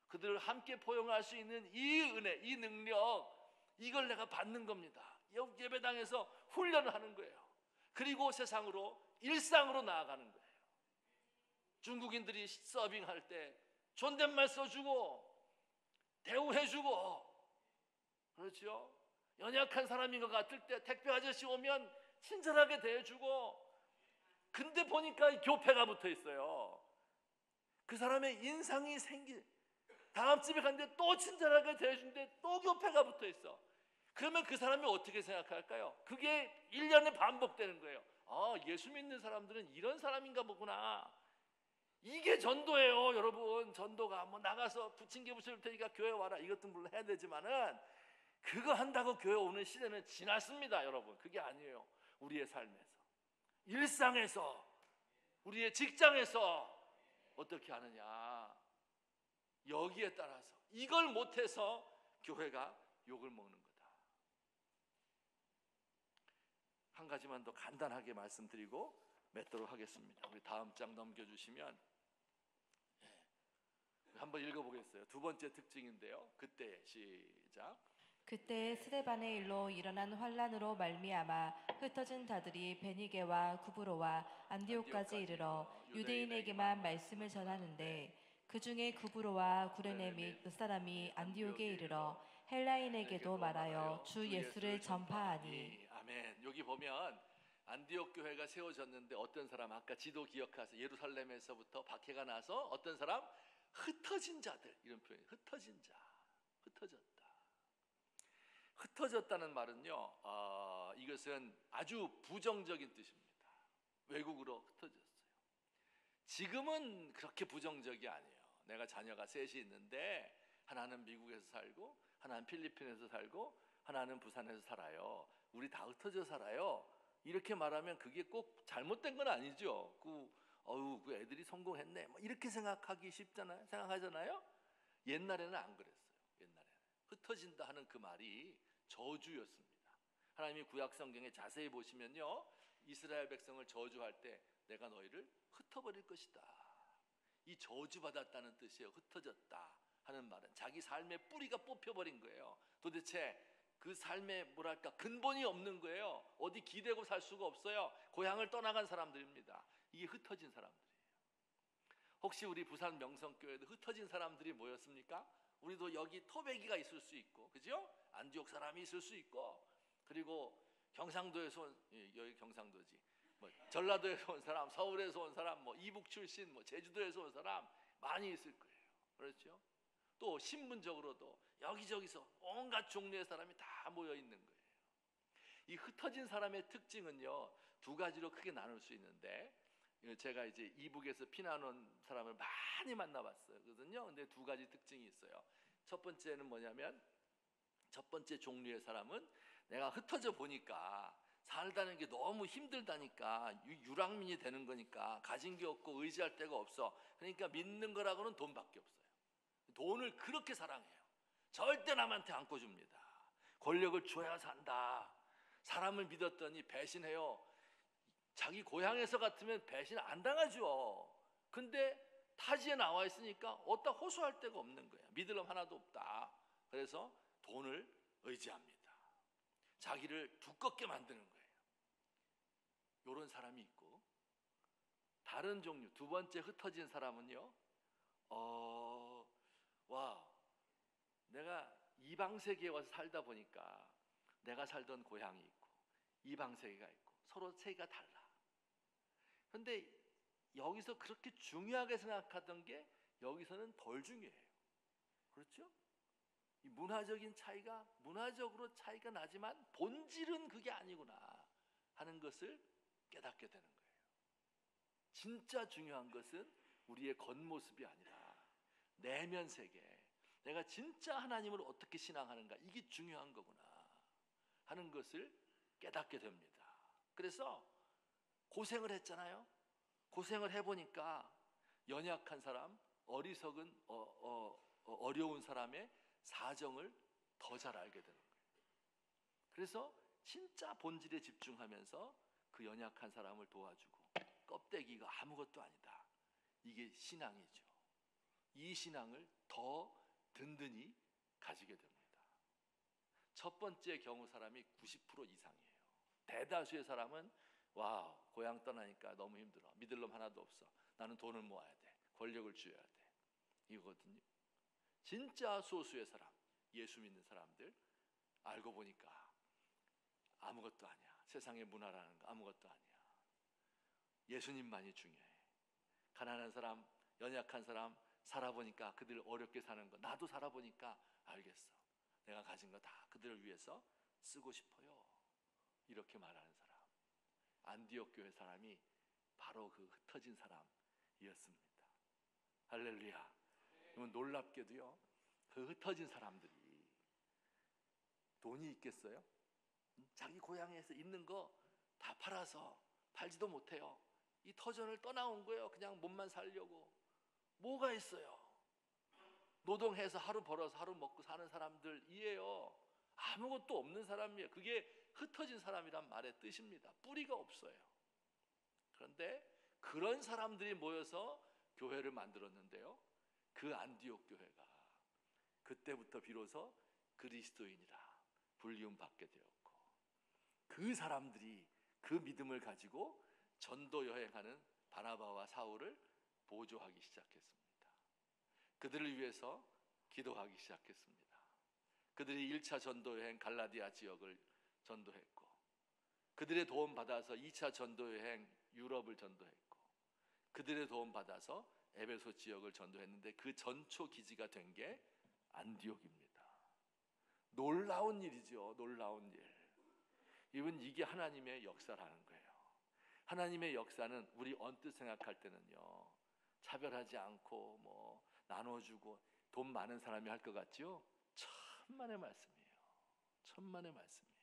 Speaker 1: 그들을 함께 포용할 수 있는 이 은혜, 이 능력, 이걸 내가 받는 겁니다. 예배당에서 훈련을 하는 거예요. 그리고 세상으로, 일상으로 나아가는 거예요. 중국인들이 서빙할 때 존댓말 써주고 대우해주고, 그렇죠? 연약한 사람인 것 같을 때 택배 아저씨 오면 친절하게 대해주고. 근데 보니까 교패가 붙어 있어요. 그 사람의 인상이 다음 집에 갔는데 또 친절하게 대해주는데 또 교패가 붙어 있어. 그러면 그 사람이 어떻게 생각할까요? 그게 1년에 반복되는 거예요. 아, 예수 믿는 사람들은 이런 사람인가 보구나. 이게 전도예요, 여러분. 전도가 뭐 나가서 부침개 부실 테니까 교회 와라, 이것도 물론 해야 되지만은 그거 한다고 교회 오는 시대는 지났습니다, 여러분. 그게 아니에요. 우리의 삶에서, 일상에서, 우리의 직장에서, 어떻게 하느냐? 여기에 따라서 이걸 못해서 교회가 욕을 먹는 거다. 한 가지만 더 간단하게 말씀드리고 맺도록 하겠습니다. 우리 다음 장 넘겨주시면 한번 읽어보겠어요. 두 번째 특징인데요. 그때 시작.
Speaker 2: 그때 스데반의 일로 일어난 환란으로 말미암아 흩어진 자들이 베니게와 구브로와 안디옥까지 이르러 유대인에게만 말씀을 전하는데 그 중에 구브로와 구레네 및 윗사람이 안디옥에 이르러 헬라인에게도 말하여 주 예수를 전파하니.
Speaker 1: 아멘. 여기 보면 안디옥 교회가 세워졌는데 어떤 사람, 아까 지도 기억하세요. 예루살렘에서부터 박해가 나서 어떤 사람? 흩어진 자들, 이런 표현. 흩어진 자, 흩어졌다. 흩어졌다는 말은요, 이것은 아주 부정적인 뜻입니다. 외국으로 흩어졌어요. 지금은 그렇게 부정적이 아니에요. 내가 자녀가 셋이 있는데 하나는 미국에서 살고, 하나는 필리핀에서 살고, 하나는 부산에서 살아요. 우리 다 흩어져 살아요. 이렇게 말하면 그게 꼭 잘못된 건 아니죠. 그 애들이 성공했네, 뭐 이렇게 생각하기 쉽잖아요. 생각하잖아요. 옛날에는 안 그랬어요. 옛날에는 흩어진다 하는 그 말이 저주였습니다. 하나님이 구약 성경에 자세히 보시면요, 이스라엘 백성을 저주할 때 내가 너희를 흩어버릴 것이다. 이 저주받았다는 뜻이에요. 흩어졌다 하는 말은 자기 삶의 뿌리가 뽑혀버린 거예요. 도대체 그 삶에 뭐랄까 근본이 없는 거예요. 어디 기대고 살 수가 없어요. 고향을 떠나간 사람들입니다. 이게 흩어진 사람들이에요. 혹시 우리 부산 명성교회도 흩어진 사람들이 모였습니까? 우리도 여기 토백이가 있을 수 있고, 그죠? 안디옥 사람이 있을 수 있고, 그리고 경상도에서 온, 여기 경상도지, 뭐 전라도에서 온 사람, 서울에서 온 사람, 뭐 이북 출신, 뭐 제주도에서 온 사람 많이 있을 거예요. 그렇죠? 또 신분적으로도 여기저기서 온갖 종류의 사람이 다 모여 있는 거예요. 이 흩어진 사람의 특징은요, 두 가지로 크게 나눌 수 있는데, 제가 이제 이북에서 피난 온 사람을 많이 만나봤어요. 근데 두 가지 특징이 있어요. 첫 번째는 뭐냐면, 첫 번째 종류의 사람은 내가 흩어져 보니까 살다는 게 너무 힘들다니까, 유랑민이 되는 거니까 가진 게 없고 의지할 데가 없어. 그러니까 믿는 거라고는 돈밖에 없어요. 돈을 그렇게 사랑해요. 절대 남한테 안 꿔줍니다. 권력을 줘야 산다. 사람을 믿었더니 배신해요. 자기 고향에서 같으면 배신 안 당하죠. 근데 타지에 나와 있으니까 어디다 호소할 데가 없는 거예요. 믿을 놈 하나도 없다. 그래서 돈을 의지합니다. 자기를 두껍게 만드는 거예요. 이런 사람이 있고, 다른 종류, 두 번째 흩어진 사람은요, 내가 이방 세계에 와서 살다 보니까 내가 살던 고향이 있고 이방 세계가 있고 서로 세계가 달라. 근데 여기서 그렇게 중요하게 생각하던 게 여기서는 덜 중요해요. 그렇죠? 이 문화적인 차이가, 문화적으로 차이가 나지만 본질은 그게 아니구나 하는 것을 깨닫게 되는 거예요. 진짜 중요한 것은 우리의 겉모습이 아니라 내면 세계, 내가 진짜 하나님을 어떻게 신앙하는가, 이게 중요한 거구나 하는 것을 깨닫게 됩니다. 그래서 고생을 했잖아요. 고생을 해보니까 연약한 사람, 어리석은 어려운 사람의 사정을 더 잘 알게 되는 거예요. 그래서 진짜 본질에 집중하면서 그 연약한 사람을 도와주고, 껍데기가 아무것도 아니다, 이게 신앙이죠. 이 신앙을 더 든든히 가지게 됩니다. 첫 번째 경우 사람이 90% 이상이에요. 대다수의 사람은 고향 떠나니까 너무 힘들어, 믿을 놈 하나도 없어, 나는 돈을 모아야 돼, 권력을 쥐어야 돼, 이거거든요. 진짜 소수의 사람, 예수 믿는 사람들 알고 보니까 아무것도 아니야. 세상의 문화라는 거 아무것도 아니야. 예수님만이 중요해. 가난한 사람, 연약한 사람 살아보니까 그들 어렵게 사는 거 나도 살아보니까 알겠어. 내가 가진 거 다 그들을 위해서 쓰고 싶어요. 이렇게 말하는 사람, 안디옥 교회 사람이 바로 그 흩어진 사람이었습니다. 할렐루야. 그러면 놀랍게도요, 그 흩어진 사람들이 돈이 있겠어요? 자기 고향에서 있는 거 다 팔아서, 팔지도 못해요. 이 터전을 떠나온 거예요. 그냥 몸만 살려고. 뭐가 있어요? 노동해서 하루 벌어서 하루 먹고 사는 사람들이에요. 아무것도 없는 사람이에요. 그게 흩어진 사람이란 말의 뜻입니다. 뿌리가 없어요. 그런데 그런 사람들이 모여서 교회를 만들었는데요, 그 안디옥 교회가 그때부터 비로소 그리스도인이라 불리움 받게 되었고, 그 사람들이 그 믿음을 가지고 전도 여행하는 바나바와 사울을 보조하기 시작했습니다. 그들을 위해서 기도하기 시작했습니다. 그들이 1차 전도 여행 갈라디아 지역을 전도했고, 그들의 도움 받아서 2차 전도 여행 유럽을 전도했고, 그들의 도움 받아서 에베소 지역을 전도했는데 그 전초 기지가 된 게 안디옥입니다. 놀라운 일이죠. 놀라운 일. 이게 하나님의 역사라는 거예요. 하나님의 역사는 우리 언뜻 생각할 때는요, 차별하지 않고 뭐 나눠주고 돈 많은 사람이 할 것 같죠? 천만의 말씀이에요. 천만의 말씀이에요.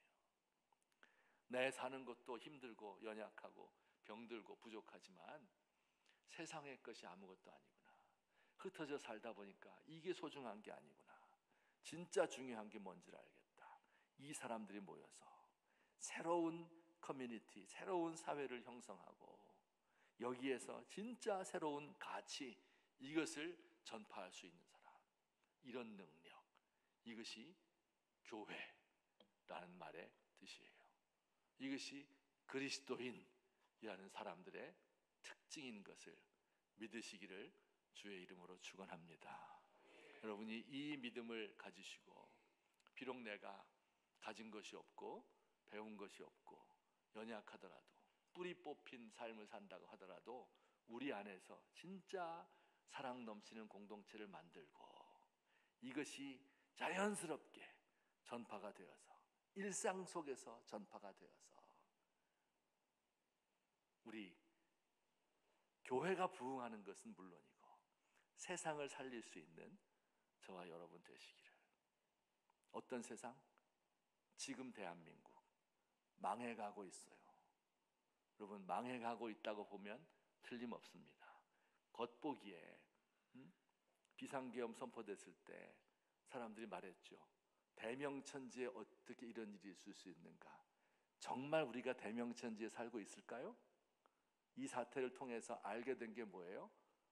Speaker 1: 내 사는 것도 힘들고 연약하고 병들고 부족하지만 세상의 것이 아무것도 아니구나. 흩어져 살다 보니까 이게 소중한 게 아니구나. 진짜 중요한 게 뭔지를 알겠다. 이 사람들이 모여서 새로운 커뮤니티, 새로운 사회를 형성하고 여기에서 진짜 새로운 가치, 이것을 전파할 수 있는 사람, 이런 능력, 이것이 교회라는 말의 뜻이에요. 이것이 그리스도인이라는 사람들의 특징인 것을 믿으시기를 주의 이름으로 축원합니다. 여러분이 이 믿음을 가지시고, 비록 내가 가진 것이 없고 배운 것이 없고 연약하더라도, 뿌리 뽑힌 삶을 산다고 하더라도 우리 안에서 진짜 사랑 넘치는 공동체를 만들고, 이것이 자연스럽게 전파가 되어서 일상 속에서 전파가 되어서 우리 교회가 부흥하는 것은 물론이고 세상을 살릴 수 있는 저와 여러분 되시기를. 어떤 세상? 지금 대한민국 망해가고 있어요. 여러분, 망해가고 있다고 보면 틀림없습니다. 겉보기에 비상계엄 선포됐을 때 사람들이 말했죠. 대명천지에 어떻게 이런 일이 있을 수 있는가? 정말 우리가 대명천지에 살고 있을까요? 이 사태를 통해서 알게 된 게 뭐예요?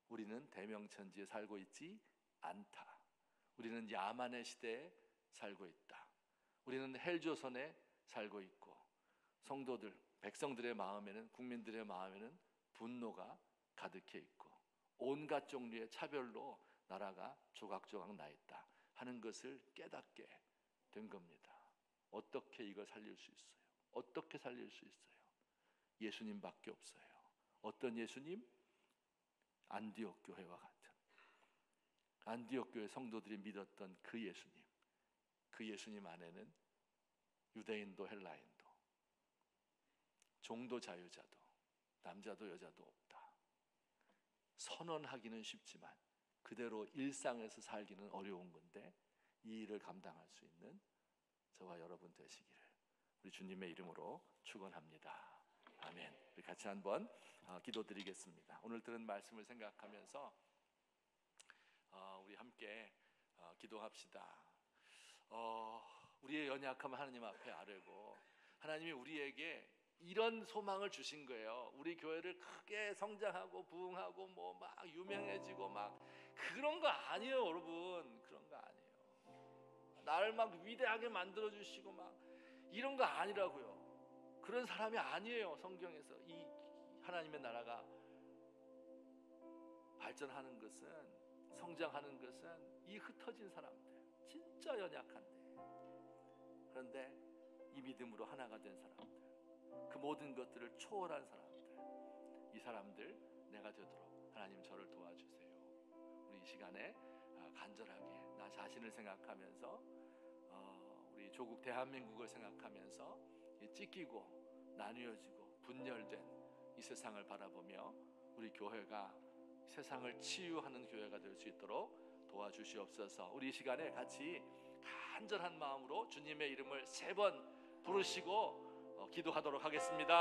Speaker 1: 우리는 대명천지에 살고 있지 않다. 우리는 야만의 시대에 살고 있다. 우리는 헬조선에 살고 있고, 성도들, 백성들의 마음에는, 국민들의 마음에는 분노가 가득해 있고 온갖 종류의 차별로 나라가 조각조각 나 있다 하는 것을 깨닫게 된 겁니다. 어떻게 이걸 살릴 수 있어요? 어떻게 살릴 수 있어요? 예수님밖에 없어요. 어떤 예수님? 안디옥 교회와 같은, 안디옥 교회 성도들이 믿었던 그 예수님. 그 예수님 안에는 유대인도 헬라인도, 종도 자유자도, 남자도 여자도 없다. 선언하기는 쉽지만 그대로 일상에서 살기는 어려운 건데, 이 일을 감당할 수 있는 저와 여러분 되시기를 우리 주님의 이름으로 축원합니다. 아멘. 우리 같이 한번 기도드리겠습니다. 오늘 들은 말씀을 생각하면서 우리 함께 기도합시다. 우리의 연약함을 하나님 앞에 아뢰고, 하나님이 우리에게 이런 소망을 주신 거예요. 우리 교회를 크게 성장하고 부흥하고 뭐 막 유명해지고 막 그런 거 아니에요, 여러분. 그런 거 아니에요. 나를 막 위대하게 만들어 주시고 막 이런 거 아니라고요. 그런 사람이 아니에요. 성경에서 이 하나님의 나라가 발전하는 것은, 성장하는 것은 이 흩어진 사람들, 진짜 연약한데, 그런데 이 믿음으로 하나가 된 사람들, 그 모든 것들을 초월한 사람들, 이 사람들 내가 되도록 하나님 저를 도와주세요. 우리 이 시간에 간절하게 나 자신을 생각하면서, 우리 조국 대한민국을 생각하면서 찢기고 나뉘어지고 분열된 이 세상을 바라보며 우리 교회가 세상을 치유하는 교회가 될 수 있도록 도와주시옵소서. 우리 이 시간에 같이 간절한 마음으로 주님의 이름을 3번 부르시고 기도하도록 하겠습니다.